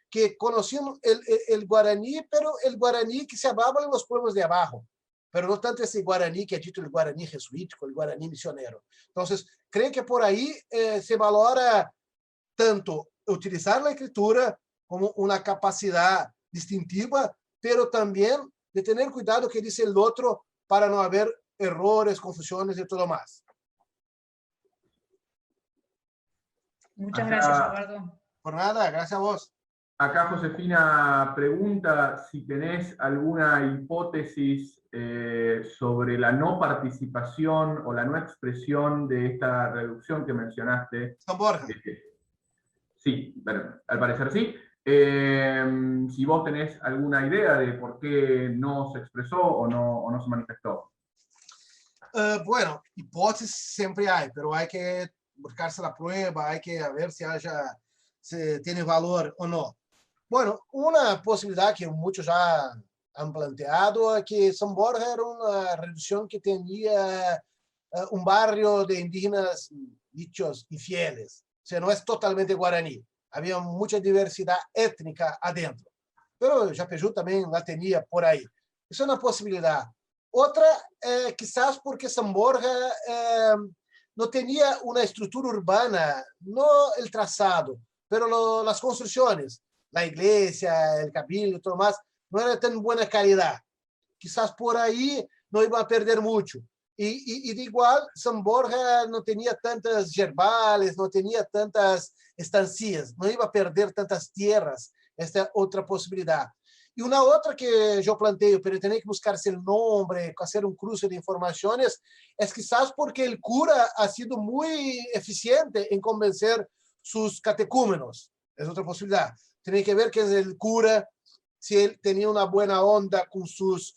que conocían el guaraní, pero el guaraní que se hablaba en los pueblos de abajo, pero no tanto ese guaraní que es dicho el guaraní jesuítico, el guaraní misionero. Entonces, creo que por ahí se valora tanto utilizar la escritura como una capacidad distintiva, pero también de tener cuidado que dice el otro para no haber errores, confusiones y todo más. Muchas gracias, Eduardo. Por nada, gracias a vos. Acá Josefina pregunta si tenés alguna hipótesis sobre la no participación o la no expresión de esta reducción que mencionaste. San Borja. Sí, bueno, al parecer sí. Si vos tenés alguna idea de por qué no se expresó o no se manifestó. Bueno, hipótesis siempre hay, pero hay que buscarse la prueba, hay que ver si tiene valor o no. Bueno, una posibilidad que muchos ya han planteado es que San Borja era una reducción que tenía un barrio de indígenas dichos infieles. O sea, no es totalmente guaraní. Había mucha diversidad étnica adentro. Pero Japejú también la tenía por ahí. Eso es una posibilidad. Otra, quizás porque San Borja no tenía una estructura urbana, no el trazado, pero las construcciones, la iglesia, el cabildo y todo más, no era tan buena calidad. Quizás por ahí no iba a perder mucho. Y de igual, San Borja no tenía tantas yerbales, no tenía tantas estancias, no iba a perder tantas tierras. Esta es otra posibilidad. Y una otra que yo planteo, pero tiene que buscarse el nombre, hacer un cruce de informaciones, es quizás porque el cura ha sido muy eficiente en convencer sus catecúmenos. Es otra posibilidad. Tiene que ver que es el cura, si él tenía una buena onda con sus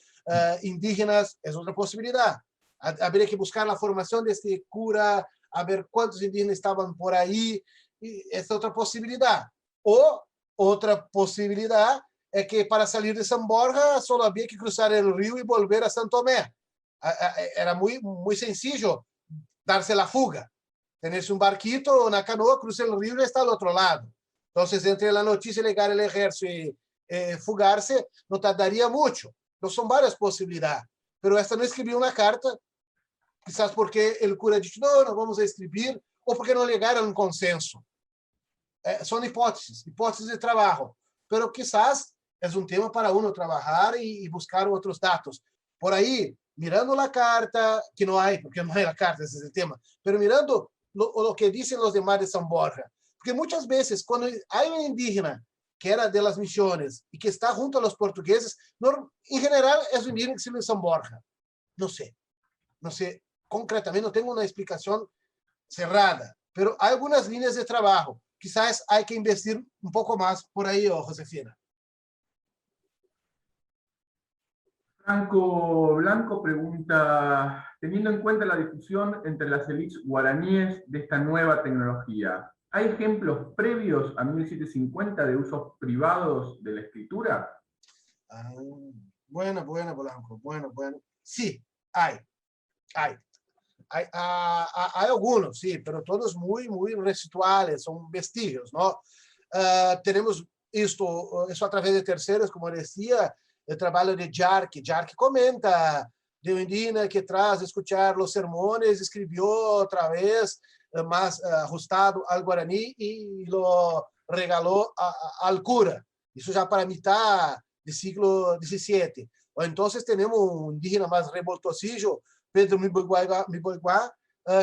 indígenas, es otra posibilidad. Habría que buscar la formación de este cura, a ver cuántos indígenas estaban por ahí, y es otra posibilidad. O otra posibilidad es que para salir de San Borja solo había que cruzar el río y volver a San Tomé. Era muy, muy sencillo darse la fuga. Tenerse un barquito, una canoa, cruzar el río y está al otro lado. Entonces, entre la noticia de llegar al ejército y fugarse, no tardaría mucho. No son varias posibilidades. Pero esta no escribió una carta, quizás porque el cura dijo, no vamos a escribir, o porque no llegaron a un consenso. Son hipótesis de trabajo. Pero quizás es un tema para uno trabajar y buscar otros datos. Por ahí, mirando la carta, que no hay, porque no hay la carta, ese es el tema, pero mirando lo que dicen los demás de San Borja. Porque muchas veces, cuando hay un indígena que era de las misiones y que está junto a los portugueses, en general es un indígena que sirve en San Borja. No sé concretamente, no tengo una explicación cerrada, pero hay algunas líneas de trabajo. Quizás hay que investir un poco más por ahí, Josefina. Franco Blanco pregunta, teniendo en cuenta la difusión entre las élites guaraníes de esta nueva tecnología, ¿hay ejemplos previos a 1750 de usos privados de la escritura? Bueno, Blanco, bueno. Sí, hay algunos, sí, pero todos muy, muy residuales, son vestigios, ¿no? Tenemos eso a través de terceros, como decía, el trabajo de Jarque. Jarque comenta de un indígena que tras escuchar los sermones escribió otra vez más ajustado al guaraní y lo regaló al cura. Eso ya para mitad del siglo XVII. O entonces tenemos un indígena más revoltosillo, Pedro Miboiguá,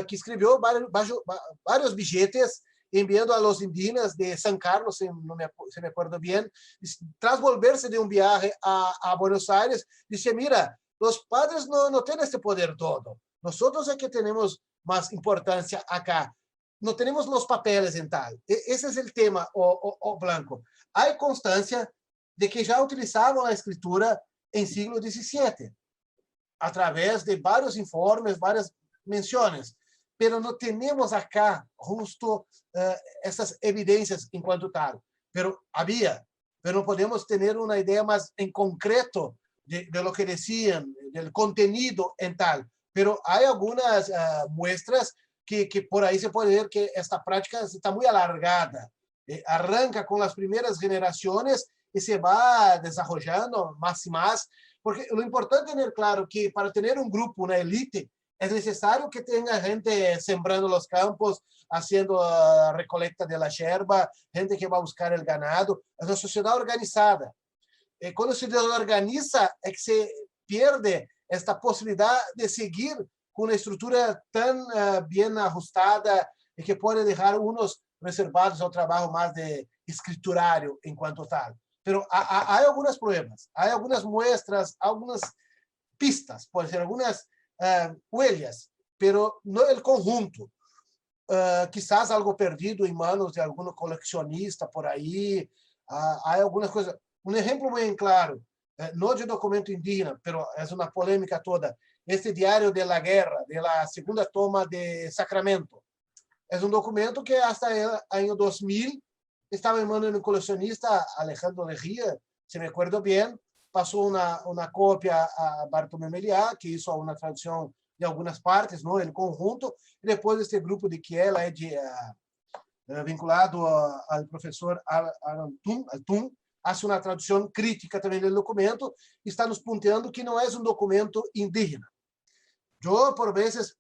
que escreveu vários bilhetes enviando a los indígenas de San Carlos, si me acuerdo bien, tras volverse de un viaje a Buenos Aires, dice, mira, los padres no tienen este poder todo. Nosotros es que tenemos más importancia acá. No tenemos los papeles en tal. Ese es el tema, o Blanco. Hay constancia de que ya utilizaban la escritura en siglo XVII, a través de varios informes, varias menciones, pero no tenemos acá justo esas evidencias en cuanto tal. Pero había, pero no podemos tener una idea más en concreto de lo que decían, del contenido en tal. Pero hay algunas muestras que por ahí se puede ver que esta práctica está muy alargada. Arranca con las primeras generaciones y se va desarrollando más y más, porque lo importante es tener claro que para tener un grupo, una élite, es necesario que tenga gente sembrando los campos, haciendo la recolecta de la yerba, gente que va a buscar el ganado. Es una sociedad organizada. Cuando se desorganiza, es que se pierde esta posibilidad de seguir con una estructura tan bien ajustada y que puede dejar unos reservados al trabajo más de escriturario en cuanto tal. Pero hay algunas pruebas, hay algunas muestras, algunas pistas, puede ser algunas huellas, pero no el conjunto. Quizás algo perdido en manos de algún coleccionista por ahí. Hay algunas cosas. Un ejemplo muy claro, no de documento indígena, pero es una polémica toda. Este diario de la guerra, de la segunda toma de Sacramento, es un documento que hasta el año 2000 estaba en manos de un coleccionista, Alejandro Lejía, si me acuerdo bien, pasó una copia a Bartolomé Meliá, que hizo una traducción de algunas partes, ¿no? El conjunto, y después este grupo de Kiela, vinculado al profesor Altun, hace una traducción crítica también del documento, y está nos punteando que no es un documento indígena. Yo, por veces,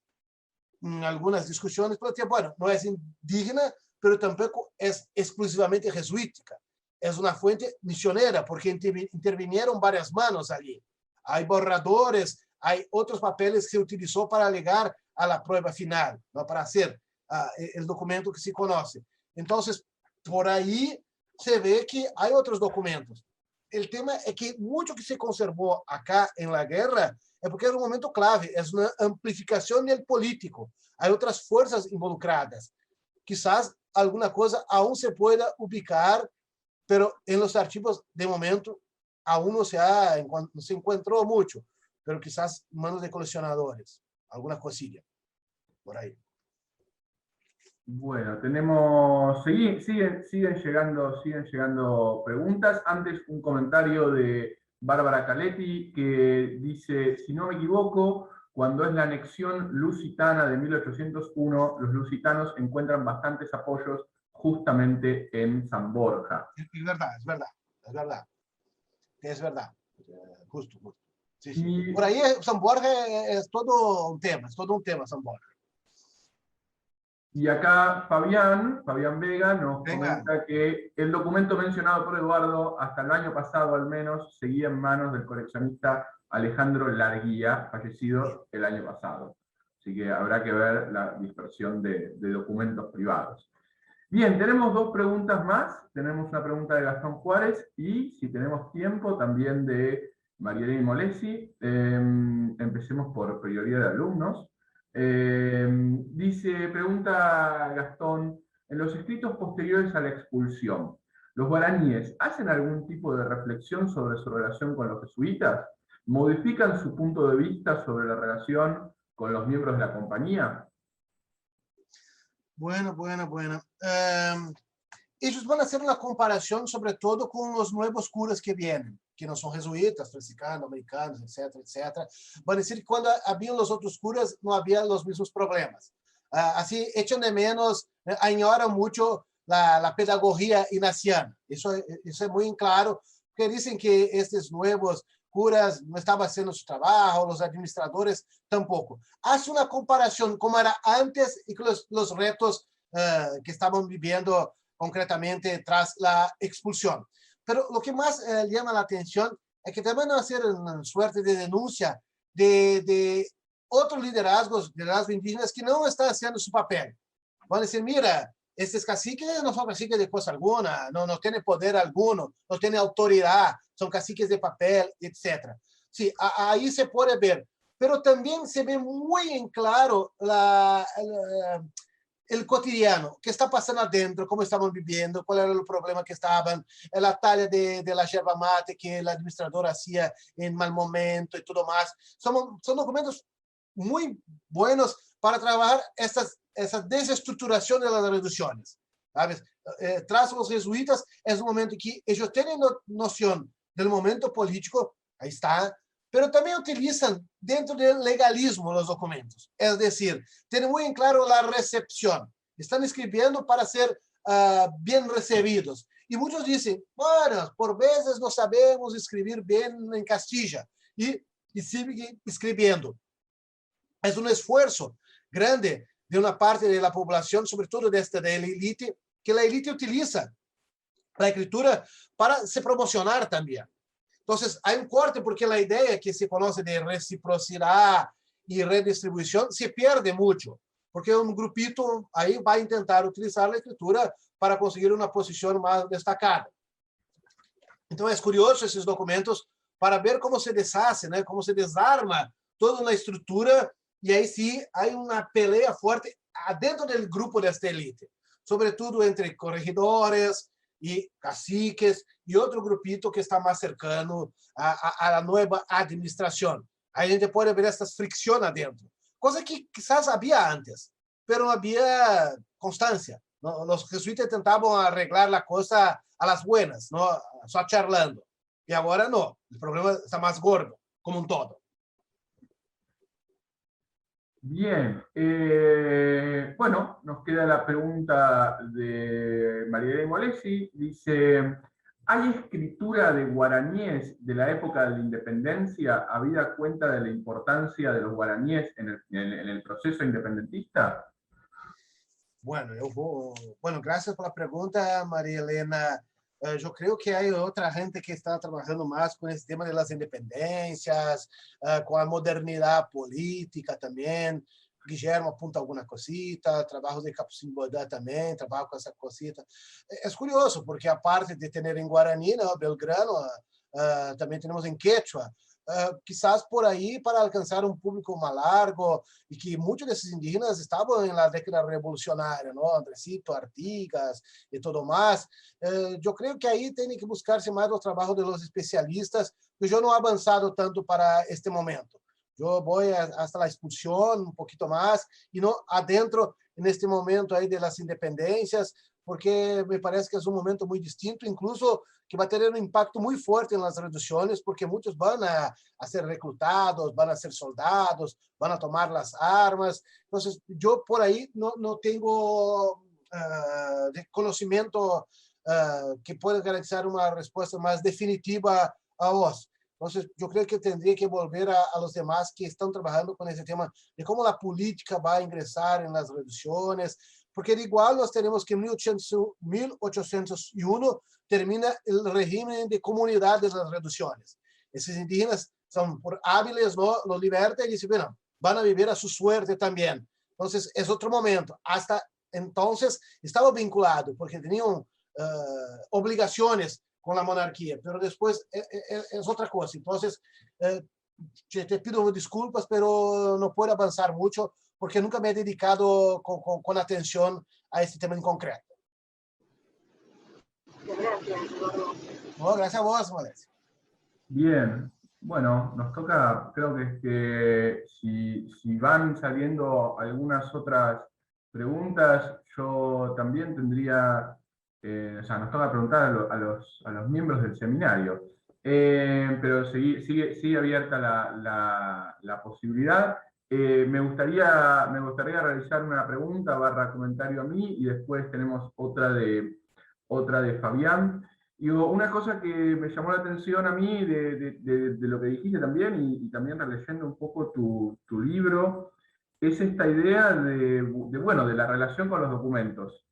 en algunas discusiones, planteo, bueno, no es indígena, pero tampoco es exclusivamente jesuítica. Es una fuente misionera, porque intervinieron varias manos allí. Hay borradores, hay otros papeles que se utilizó para llegar a la prueba final, ¿no? Para hacer el documento que se conoce. Entonces, por ahí se ve que hay otros documentos. El tema es que mucho que se conservó acá en la guerra es porque es un momento clave, es una amplificación del político. Hay otras fuerzas involucradas. Quizás alguna cosa aún se pueda ubicar, pero en los archivos de momento aún no se encontró mucho, pero quizás en manos de coleccionadores, alguna cosilla por ahí. Bueno, tenemos, siguen llegando preguntas. Antes un comentario de Bárbara Caletti que dice, si no me equivoco, cuando es la anexión lusitana de 1801, los lusitanos encuentran bastantes apoyos justamente en San Borja. Es verdad, es verdad, es verdad. Es verdad, justo. Sí, sí. Y, por ahí San Borja es todo un tema, San Borja. Y acá Fabián Vega nos comenta que el documento mencionado por Eduardo, hasta el año pasado al menos, seguía en manos del coleccionista Alejandro Larguía, fallecido el año pasado. Así que habrá que ver la dispersión de documentos privados. Bien, tenemos dos preguntas más. Tenemos una pregunta de Gastón Juárez y, si tenemos tiempo, también de Marielena Molesi. Empecemos por prioridad de alumnos. Pregunta Gastón, en los escritos posteriores a la expulsión, ¿los guaraníes hacen algún tipo de reflexión sobre su relación con los jesuitas? ¿Modifican su punto de vista sobre la relación con los miembros de la compañía? Bueno. Ellos van a hacer una comparación sobre todo con los nuevos curas que vienen, que no son jesuitas, franciscanos, americanos, etcétera. Van a decir que cuando habían los otros curas no había los mismos problemas. Así echan de menos, añoran mucho la pedagogía ignaciana. Eso es muy claro, porque dicen que estos nuevos curas no estaban haciendo su trabajo, los administradores tampoco. Hace una comparación como era antes y con los retos que estaban viviendo concretamente tras la expulsión. Pero lo que más llama la atención es que también van a hacer una suerte de denuncia de otros liderazgos indígenas que no están haciendo su papel. Van a decir, mira, esses caciques não são caciques de coisa alguma, não têm poder alguno, não têm autoridade, são caciques de papel, etc. Sí, ahí se puede ver, pero también se ve muy en claro el cotidiano, qué está pasando adentro, cómo estaban viviendo, cuál era el problema que estaban, la talla de la yerba mate que el administrador hacía en mal momento y todo más. Son documentos muy buenos para trabajar esa desestructuración de las reducciones. ¿Sabes? Tras los jesuitas es un momento que ellos tienen noción del momento político, ahí está, pero también utilizan dentro del legalismo los documentos. Es decir, tienen muy en claro la recepción. Están escribiendo para ser bien recibidos. Y muchos dicen, bueno, por veces no sabemos escribir bien en Castilla. Y siguen escribiendo. Es un esfuerzo grande de una parte de la población, sobre todo de la élite, que la élite utiliza la escritura para se promocionar también. Entonces, hay un corte porque la idea que se conoce de reciprocidad y redistribución se pierde mucho, porque un grupito ahí va a intentar utilizar la escritura para conseguir una posición más destacada. Entonces, es curioso esos documentos para ver cómo se deshace, ¿no? Cómo se desarma toda una estructura, y ahí sí hay una pelea fuerte adentro del grupo de esta élite, sobre todo entre corregidores y caciques y otro grupito que está más cercano a la nueva administración. Ahí a gente puede ver estas fricciones adentro, cosa que quizás había antes, pero no había constancia, ¿no? Los jesuitas intentaban arreglar la cosa a las buenas, ¿no? Só charlando. Y ahora no, el problema está más gordo, como un todo. Bien, bueno, nos queda la pregunta de María Molesi. Dice, ¿hay escritura de guaraníes de la época de la independencia, habida cuenta de la importancia de los guaraníes en el proceso independentista? Bueno, gracias por la pregunta, María Elena. Yo creo que hay otra gente que está trabajando más con ese tema de las independencias, con la modernidad política también. Guillermo apunta alguna cosita, trabajo de Capucín Bodá también, trabajo con esa cosita. Es curioso, porque aparte de tener en guaraní, ¿no? Belgrano, también tenemos en quechua. Quizás por ahí para alcanzar un público más largo, y que muchos de esos indígenas estaban en la década revolucionaria, ¿no? Andresito, Artigas y todo más. Yo creo que ahí tiene que buscarse más los trabajos de los especialistas, que yo no he avanzado tanto para este momento. Yo voy hasta la expulsión un poquito más y no adentro en este momento ahí de las independencias, porque me parece que es un momento muy distinto, incluso que va a tener un impacto muy fuerte en las reducciones, porque muchos van a ser reclutados, van a ser soldados, van a tomar las armas. Entonces, yo por ahí no tengo de conocimiento que pueda garantizar una respuesta más definitiva a vos. Entonces, yo creo que tendría que volver a los demás que están trabajando con ese tema de cómo la política va a ingresar en las reducciones, porque de igual nós teremos que en 1801 termina el régimen de comunidad de las reducciones. Esos indígenas son por hábiles, ¿no? Los liberta y dicen, bueno, van a vivir a su suerte también. Entonces, es otro momento. Hasta entonces estaba vinculado, porque tenían obligaciones con la monarquía, pero después es otra cosa. Entonces, te pido disculpas, pero no puedo avanzar mucho, porque nunca me he dedicado con atención a este tema en concreto. Gracias, Eduardo. No, gracias a vos, Molesi. Bien, bueno, nos toca, creo que si van saliendo algunas otras preguntas, yo también tendría, o sea, nos toca preguntar a los miembros del seminario, pero sigue abierta la posibilidad. Me gustaría realizar una pregunta / comentario a mí, y después tenemos otra de Fabián. Y una cosa que me llamó la atención a mí de lo que dijiste también, y también releyendo un poco tu libro, es esta idea de la relación con los documentos.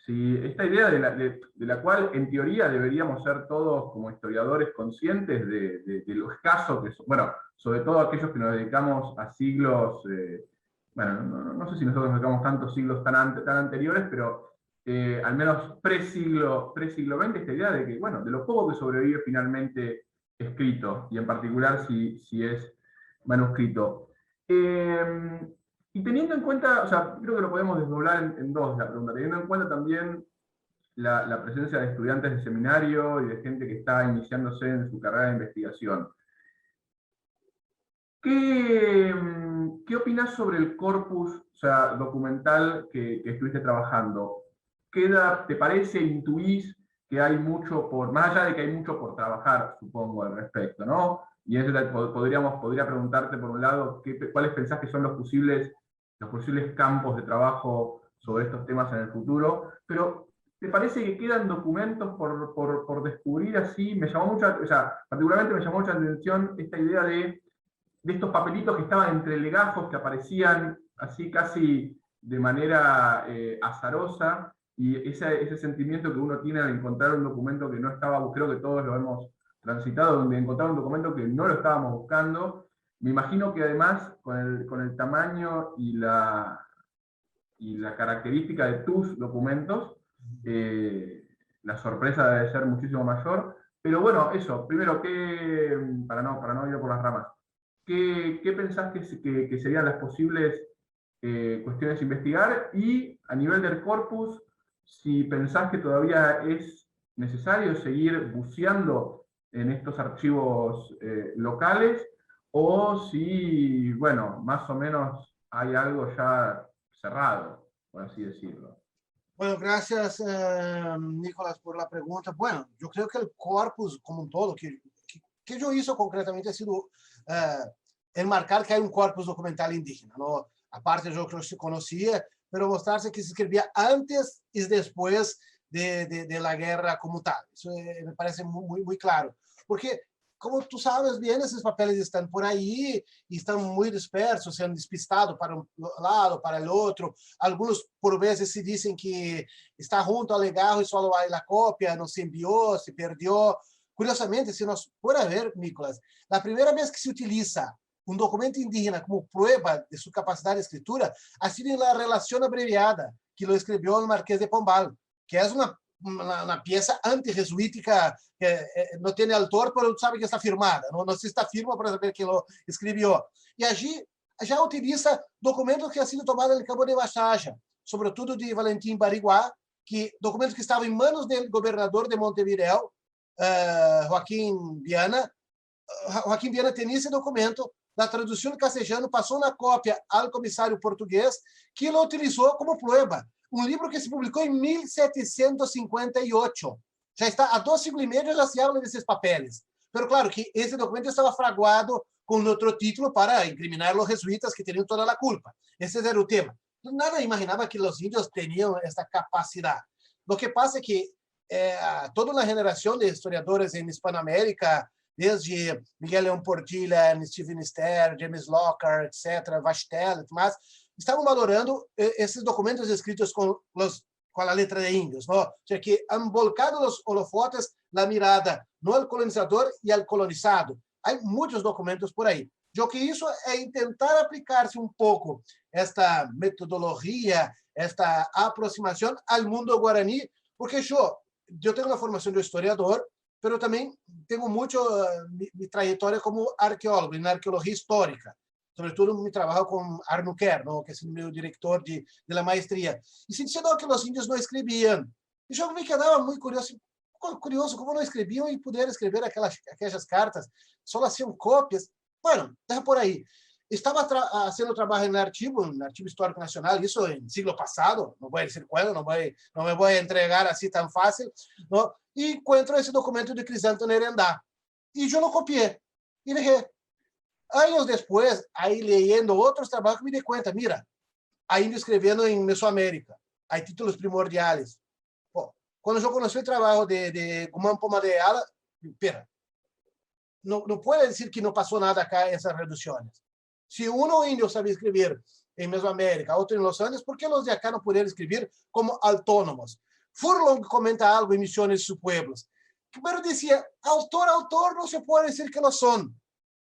¿Sí? Esta idea de la cual en teoría deberíamos ser todos como historiadores conscientes de lo escaso que son, bueno, sobre todo aquellos que nos dedicamos a siglos, bueno, no sé si nosotros nos dedicamos tantos siglos tan anteriores, pero al menos pre-siglo XX, esta idea de que, bueno, de lo poco que sobrevive finalmente escrito, y en particular si es manuscrito. Y teniendo en cuenta, o sea, creo que lo podemos desdoblar en dos la pregunta, teniendo en cuenta también la presencia de estudiantes de seminario y de gente que está iniciándose en su carrera de investigación. ¿Qué opinas sobre el corpus, o sea, documental que estuviste trabajando? ¿Te parece, intuís que hay mucho más allá de que hay mucho por trabajar, supongo, al respecto, ¿no? Y eso podría preguntarte, por un lado, ¿cuáles pensás que son los posibles campos de trabajo sobre estos temas en el futuro? Pero, ¿te parece que quedan documentos por descubrir así? O sea, particularmente me llamó mucha atención esta idea de estos papelitos que estaban entre legajos, que aparecían así casi de manera azarosa, y ese sentimiento que uno tiene al encontrar un documento que no estaba, creo que todos lo hemos transitado, donde encontrar un documento que no lo estábamos buscando. Me imagino que además con el tamaño y la característica de tus documentos, la sorpresa debe ser muchísimo mayor. Pero bueno, eso, primero, para no ir por las ramas, ¿qué pensás que serían las posibles cuestiones a investigar? Y a nivel del corpus, si pensás que todavía es necesario seguir buceando en estos archivos locales, o si, bueno, más o menos hay algo ya cerrado, por así decirlo. Bueno, gracias, Nicolás, por la pregunta. Bueno, yo creo que el corpus como un todo, que yo hizo concretamente ha sido enmarcar que hay un corpus documental indígena, ¿no? Aparte, yo creo que se conocía, pero mostrarse que se escribía antes y después de la guerra como tal. Eso me parece muy claro. Porque, como tú sabes bien, esses papeles están por aí e estão muito dispersos, sendo despistados para um lado, para o outro. Alguns, por vezes, se dizem que está junto ao legajo e só há a cópia, não se enviou, se perdeu. Curiosamente, se nós por ver, Nicolás, a primeira vez que se utiliza um documento indígena como prova de sua capacidade de escritura ha sido na relação abreviada que lo escreveu o Marquês de Pombal, que é uma peça anti-jesuítica que não tem autor, mas sabe que está firmada. Não se está firma para saber quem lo escreveu. E allí já utiliza documentos que han sido tomados no campo de Baixaja, sobretudo de Valentim Bariguá, documentos que estavam em manos do governador de Montevideo, Joaquim Viana. Joaquim Viana tinha esse documento, da tradução castelhano, passou na cópia ao comissário português, que lo utilizou como prueba. Um livro que se publicou em 1758. Já está, há 2 siglos e meio já se habla desses papeles. Mas, claro, que esse documento estava fraguado com outro título para incriminar os jesuítas que teriam toda a culpa. Esse era o tema. Nada imaginava que os índios tinham essa capacidade. O que passa é que toda uma geração de historiadores em Hispanoamérica, desde Miguel León Portilla, Stephen Ster, James Lockyer, etc., Vastel, mas estavam valorando esses documentos escritos com a letra de índios, não? O sea, que han volcado os holofotes na mirada no ao colonizador e ao colonizado. Há muitos documentos por aí. O que isso é tentar aplicar-se um pouco esta metodologia, esta aproximação ao mundo guarani, porque eu tenho uma formação de historiador, mas também tenho muito minha trajetória como arqueólogo, na arqueologia histórica. Sobretudo, me trabalho com Arno Kerr, ¿no? Que é o meu diretor de maestria. E se dizia que os índios não escreviam. E eu me quedava muito curioso como não escreviam e puderam escrever aquelas cartas. Só haciam cópias. Bueno, deixa por aí. Estava fazendo trabalho no Archivo Histórico Nacional, isso em siglo passado, não vou dizer quando, não me vou entregar assim tão fácil, não? E encontro esse documento de Crisanto Nerendá. E eu não copiei. E dije, anos depois, aí lendo outros trabalhos, me dei conta, mira, ainda escrevendo em Mesoamérica, há títulos primordiais. Pô, quando eu conheci o trabalho de Gumam Poma de Ala, espera, não pode dizer que não passou nada cá essas reduções. Se um índio sabe escrever em Mesoamérica, outro em Los Andes, por que os de acá não puderam escrever como autônomos? Furlong comenta algo em Missões de sus Pueblos, pero dizia, autor não se pode dizer que lo são.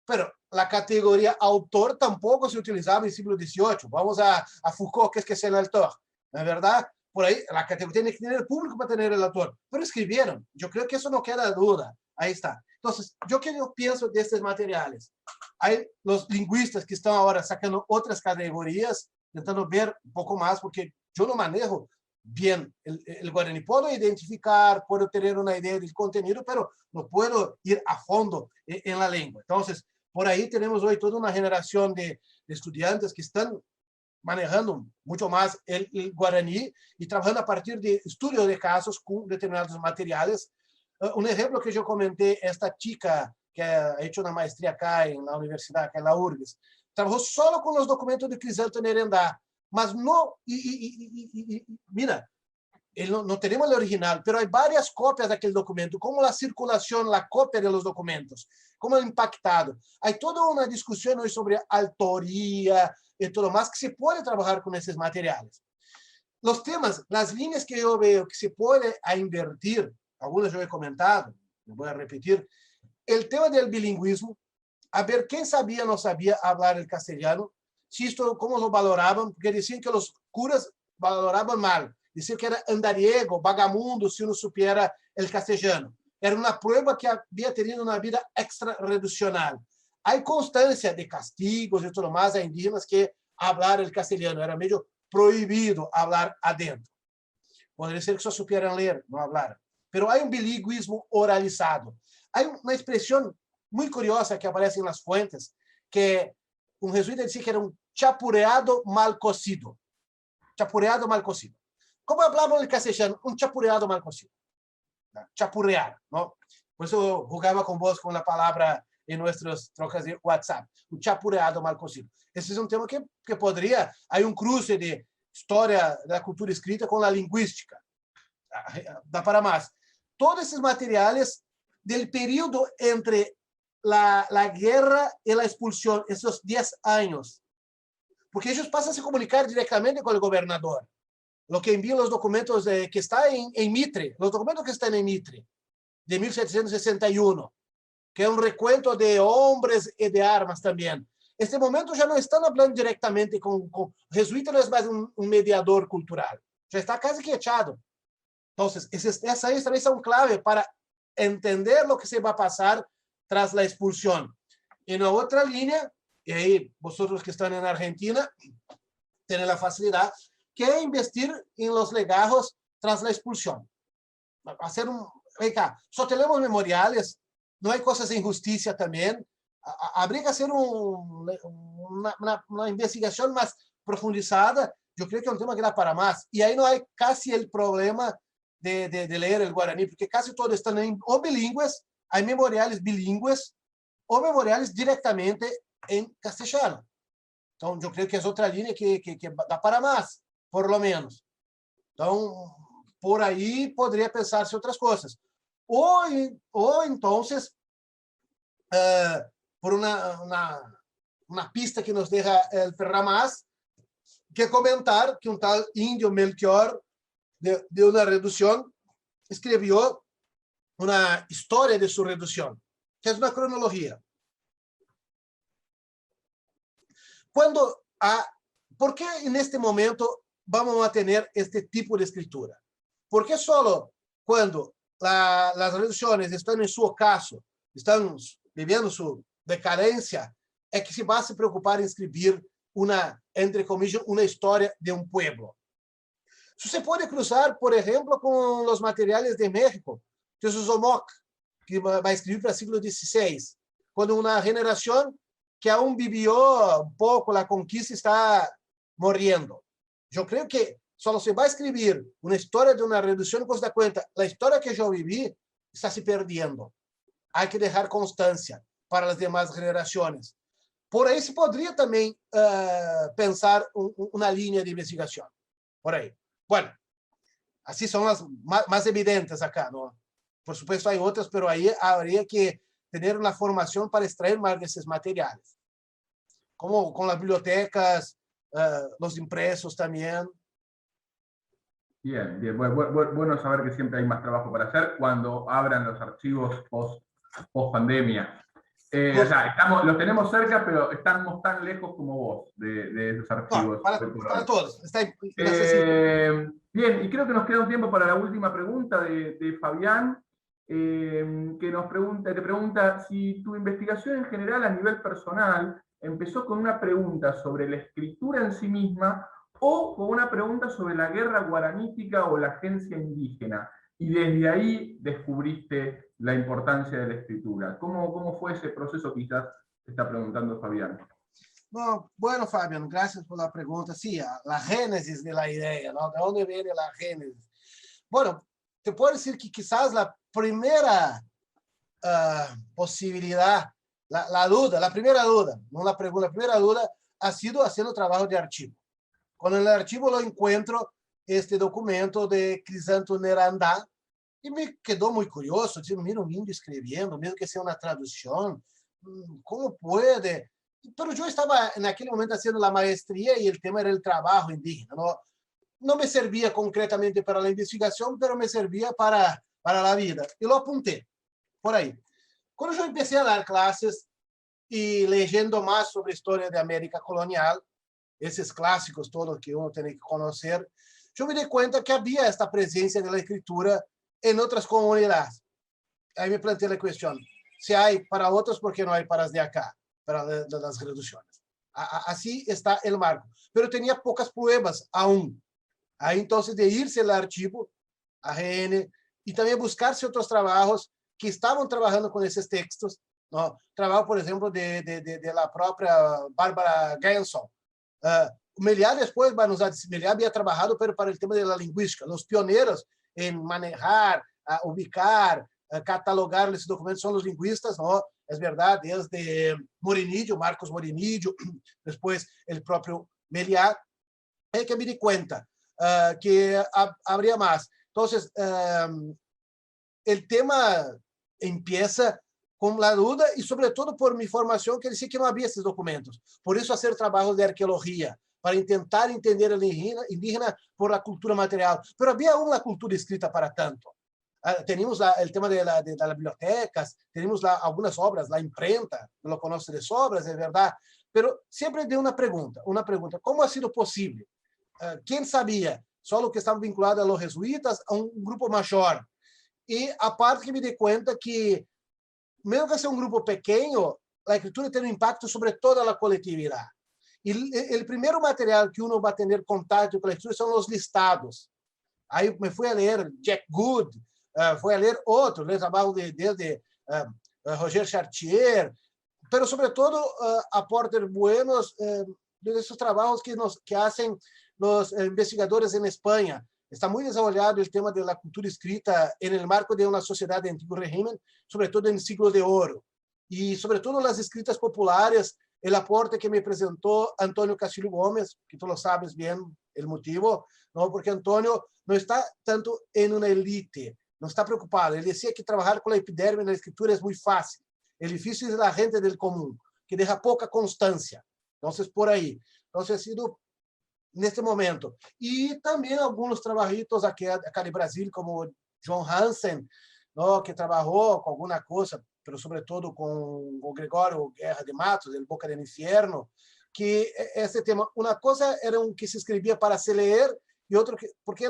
Pero a categoria autor tampouco se utilizava no século XVIII. Vamos a Foucault, que é que es el autor, não é verdade? por ahí la categoría tiene que tener el público para tener el autor, pero escribieron. Yo creo que eso no queda duda. Ahí está. Entonces, yo pienso de estos materiales. Hay los lingüistas que están ahora sacando otras categorías, intentando ver un poco más, porque yo no manejo bien el guaraní. Puedo identificar, puedo tener una idea del contenido, pero no puedo ir a fondo en la lengua. Entonces, por ahí tenemos hoy toda una generación de estudiantes que están manejando mucho más el guaraní y trabajando a partir de estudios de casos con determinados materiales. Un ejemplo que yo comenté, esta chica que ha hecho una maestría acá en la universidad, acá en la URGS, trabajó solo con los documentos de Crisanto Nerendá, mas no, mira, no tenemos el original, pero hay varias copias de aquel documento, como la circulación, la copia de los documentos, como el impactado. Hay toda una discusión hoy sobre autoría y todo más que se puede trabajar con esos materiales. Los temas, las líneas que yo veo que se puede invertir, algunas yo he comentado, me voy a repetir, el tema del bilingüismo, a ver quién sabía o no sabía hablar el castellano, si esto, cómo lo valoraban, porque decían que los curas valoraban mal, decían que era andariego, vagamundo, si uno supiera el castellano. Era una prueba que había tenido una vida extra-reduccional. Hay constancia de castigos y todo más a indígenas que hablar el castellano, era medio prohibido hablar adentro. Podría ser que solo supieran leer, no hablar. Pero hay un bilingüismo oralizado. Hay una expresión muy curiosa que aparece en las fuentes, que un jesuita decía que era un chapureado mal cocido. Chapureado mal cocido. ¿Cómo hablaban el castellano? Un chapureado mal cocido. Chapurear, ¿no? Por eso jugaba con vos con la palabra en nuestros trocas de WhatsApp. Un chapureado mal cocido. Ese es un tema que podría... Hay un cruce de historia de la cultura escrita con la lingüística. Da para más. Todos esos materiales del periodo entre la guerra y la expulsión, esos 10 años, porque ellos pasan a se comunicar directamente con el gobernador. Lo que envían los documentos que está en Mitre, los documentos que están en Mitre, de 1761, que es un recuento de hombres y de armas también. Este momento ya no están hablando directamente con jesuita, no es más un mediador cultural, ya está casi que echado. Entonces, esas también son clave para entender lo que se va a pasar tras la expulsión. En la otra línea, y ahí vosotros que están en Argentina, tienen la facilidad, que es investir en los legajos tras la expulsión. Hacer venga, solo tenemos memoriales, no hay cosas de injusticia también. Habría que hacer una investigación más profundizada. Yo creo que es un tema que da para más. Y ahí no hay casi el problema de leer el guaraní, porque casi todos están o bilingües, hay memoriales bilingües, o memoriales directamente en castellano. Entonces, yo creo que es otra línea que da para más, por lo menos. Entonces, por ahí podría pensarse otras cosas. O entonces, por una pista que nos deja el Ferramás, que comentar que un tal Índio Melchior, de una reducción, escribió una historia de su reducción, que es una cronología. ¿Por qué en este momento vamos a tener este tipo de escritura? ¿Por qué solo cuando las reducciones están en su ocaso, están viviendo su decadencia, es que se va a se preocupar en escribir entre comillas, una historia de un pueblo? Eso se puede cruzar, por ejemplo, con los materiales de México, que es Zomoc, que va a escribir para el siglo XVI, cuando una generación que aún vivió un poco la conquista está muriendo. Yo creo que solo se va a escribir una historia de una reducción cuando se da cuenta, la historia que yo viví está se perdiendo. Hay que dejar constancia para las demás generaciones. Por ahí se podría también pensar una línea de investigación. Por ahí. Bueno, así son las más evidentes acá, ¿no? Por supuesto hay otras, pero ahí habría que tener una formación para extraer más de esos materiales. Como con las bibliotecas, los impresos también. Bien, bien. Bueno saber que siempre hay más trabajo para hacer cuando abran los archivos post pandemia. O sea, los tenemos cerca, pero estamos tan lejos como vos de esos No, archivos. para todos, está inaccesible. Bien, y creo que nos queda un tiempo para la última pregunta de Fabián, que te pregunta si tu investigación en general a nivel personal empezó con una pregunta sobre la escritura en sí misma o con una pregunta sobre la guerra guaranítica o la agencia indígena, y desde ahí descubriste la importancia de la escritura. ¿Cómo fue ese proceso, quizás, te está preguntando Fabián? No, bueno, Fabián, gracias por la pregunta. Sí, la génesis de la idea, ¿no? ¿De dónde viene la génesis? Bueno, te puedo decir que quizás la primera posibilidad, la duda, la primera duda, no la pregunta, la primera duda ha sido haciendo trabajo de archivo. Cuando en el archivo lo encuentro, este documento de Crisanto Nerandá, y me quedó muy curioso. Digo, mira, un índio escribiendo, mesmo que sea una traducción, ¿cómo puede? Pero yo estaba en aquel momento haciendo la maestría y el tema era el trabajo indígena. No me servía concretamente para la investigación, pero me servía para la vida. Y lo apunté por ahí. Cuando yo empecé a dar clases y leyendo más sobre historia de América colonial, esos clásicos todos que uno tiene que conocer, yo me di cuenta que había esta presencia de la escritura en otras comunidades. Ahí me planteé la cuestión, si hay para otros, ¿por qué no hay para las de acá, para las reducciones? Así está el marco. Pero tenía pocas pruebas aún. Ahí entonces de irse al archivo, AGN, y también buscarse otros trabajos que estaban trabajando con esos textos, ¿no? Trabajo, por ejemplo, de la propia Bárbara Ganson. Meliá después, Meliá había trabajado, pero para el tema de la lingüística. Los pioneros en manejar, ubicar, catalogar esses documentos são os linguistas, não? É verdade, desde Morinillo, Marcos Morinillo, depois o próprio Meliá, é que me di conta que habría mais. Então, o tema empieza com a dúvida e, sobretudo, por minha formação, que dizia que não havia esses documentos. Por isso, fazer trabalhos de arqueologia, para tentar entender a indígena por a cultura material. Mas havia uma cultura escrita para tanto. Teníamos o tema de las bibliotecas, teníamos algumas obras, a imprenta, não conhece de sobras, é verdade, mas sempre de uma pergunta, como ha sido possível? Quem sabia? Só o que estavam vinculados a los jesuítas, a um grupo maior. E a parte que me dei conta que, mesmo que seja um grupo pequeno, a escritura tem um impacto sobre toda a coletividade. E o primeiro material que uno vai ter contato com a escritura são os listados. Aí me fui a ler Jack Good, foi a ler outros, trabalho desde Roger Chartier, pero sobretudo a Porter Buenos, desses trabalhos que fazem os investigadores em Espanha. Está muito desenvolvido o tema da cultura escrita no marco de uma sociedade de antigo regime, sobretudo no siglo de ouro. E, sobretudo, as escritas populares, o aporte que me apresentou Antônio Castilho Gomes, que tu lo sabes bem o motivo, não? Porque Antônio não está tanto em uma elite, não está preocupado. Ele dizia que trabalhar com a epiderme na escritura é muito fácil. O difícil é a gente del comum, que deixa pouca constância. Então, por aí. Então, ha sido neste momento. E também alguns trabalhitos aqui de Brasil, como João Hansen, não? Que trabalhou com alguma coisa, mas sobretudo com o Gregório Guerra de Matos, El Boca del Infierno, que esse tema, uma coisa era que se escrevia para se ler, e outra porque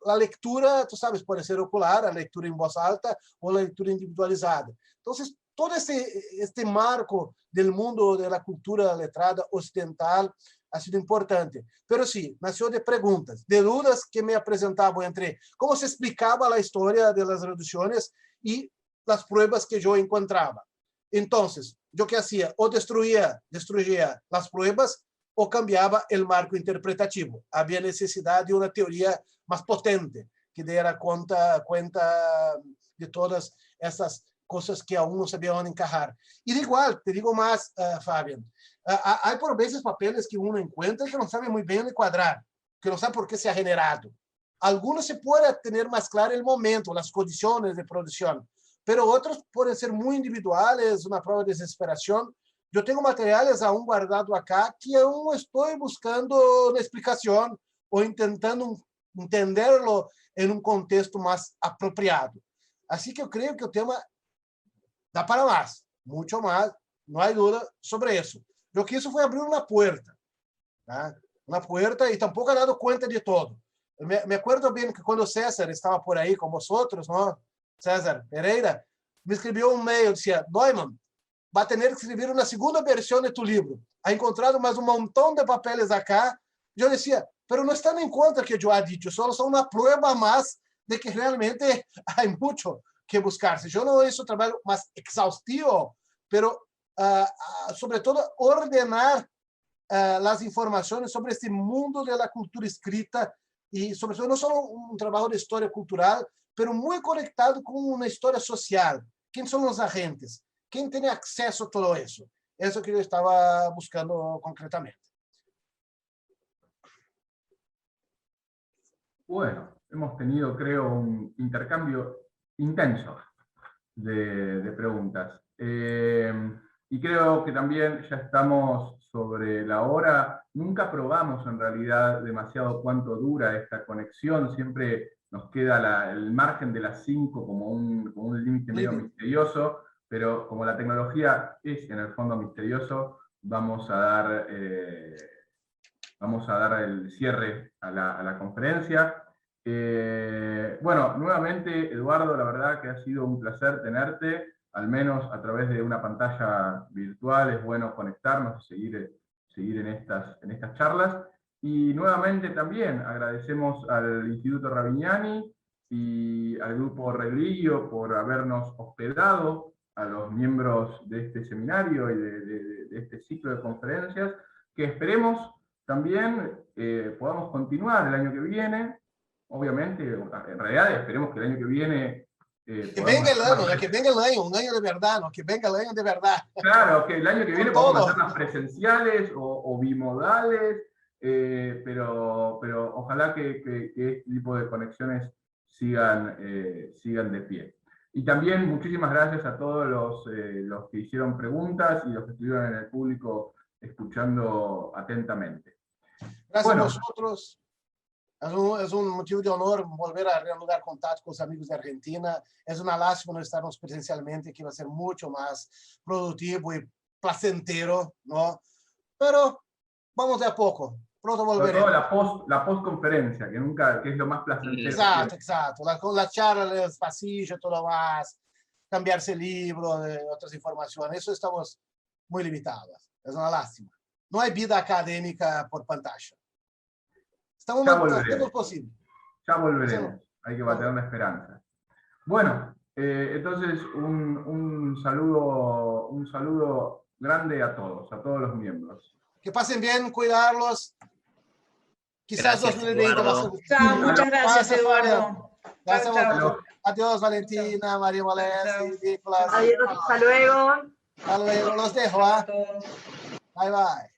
a leitura, tu sabes, pode ser ocular, a leitura em voz alta ou a leitura individualizada. Então, todo este marco do mundo da cultura letrada ocidental ha sido importante. Pero sí, nació de preguntas, de dudas que me apresentaban entre cómo se explicaba la historia de las reducciones y las pruebas que yo encontraba. Entonces, ¿yo qué hacía? O destruía las pruebas o cambiaba el marco interpretativo. Había necesidad de una teoría más potente que diera cuenta de todas esas cosas que aún no sabían dónde encajar. Y de igual, te digo más, Fabián, hay por veces papeles que uno encuentra que no sabe muy bien encuadrar, que no sabe por qué se ha generado. Algunos se puede tener más claro el momento, las condiciones de producción, pero otros pueden ser muy individuales, una prueba de desesperación. Yo tengo materiales aún guardados acá que aún estoy buscando una explicación o intentando entenderlo en un contexto más apropiado. Así que yo creo que el tema dá para más, mucho más, no hay duda sobre eso. Lo que hizo fue abrir una puerta, ¿tá? Una puerta, y tampoco ha dado cuenta de todo. Me acuerdo bien que cuando César estaba por ahí con vosotros, ¿no? César Pereira, me escribió un mail, decía, Neumann, va a tener que escribir una segunda versión de tu libro. Ha encontrado más un montón de papeles acá. Yo decía, pero no están en cuenta que yo he dicho, solo son una prueba más de que realmente hay mucho que buscarse. Yo no hice un trabajo más exhaustivo, pero sobre todo ordenar las informaciones sobre este mundo de la cultura escrita y sobre todo no solo un trabajo de historia cultural, pero muy conectado con una historia social. ¿Quién son los agentes? ¿Quién tiene acceso a todo eso? Eso que yo estaba buscando concretamente. Bueno, hemos tenido, creo, un intercambio intenso de preguntas. Y creo que también ya estamos sobre la hora. Nunca probamos en realidad demasiado cuánto dura esta conexión. Siempre nos queda el margen de las 5 como un límite medio misterioso, pero como la tecnología es en el fondo misterioso, vamos a dar el cierre a la conferencia. Bueno, nuevamente, Eduardo, la verdad que ha sido un placer tenerte, al menos a través de una pantalla virtual. Es bueno conectarnos y seguir en estas charlas. Y nuevamente también agradecemos al Instituto Ravignani y al Grupo Religio por habernos hospedado, a los miembros de este seminario y de este ciclo de conferencias, que esperemos también podamos continuar el año que viene. Obviamente, en realidad esperemos que el año que viene... que venga el año, que venga el año, un año de verdad, ¿no? Que venga el año de verdad. Claro, que el año que viene podamos hacerlas presenciales o bimodales, pero ojalá que este tipo de conexiones sigan de pie. Y también muchísimas gracias a todos los que hicieron preguntas y los que estuvieron en el público escuchando atentamente. Gracias a vosotros. Es un motivo de honor volver a reanudar contacto con los amigos de Argentina. Es una lástima no estarnos presencialmente, que va a ser mucho más productivo y placentero, ¿no? Pero vamos de a poco. Pronto volveremos. La post-conferencia, que es lo más placentero. Exacto. Con la charla en el pasillo, todo más, cambiarse el libro, otras informaciones. Eso estamos muy limitados. Es una lástima. No hay vida académica por pantalla. Estamos haciendo lo posible. Ya volveremos. Hay que mantener la esperanza. Bueno, entonces un saludo grande a todos los miembros. Que pasen bien, cuidarlos. Quizás 2020 va a ser... Chao, muchas gracias, Eduardo. Gracias a vosotros. Adiós, Valentina, María Molesi, Nicolás. Adiós, hasta luego. Hasta luego, los dejo. Bye, bye.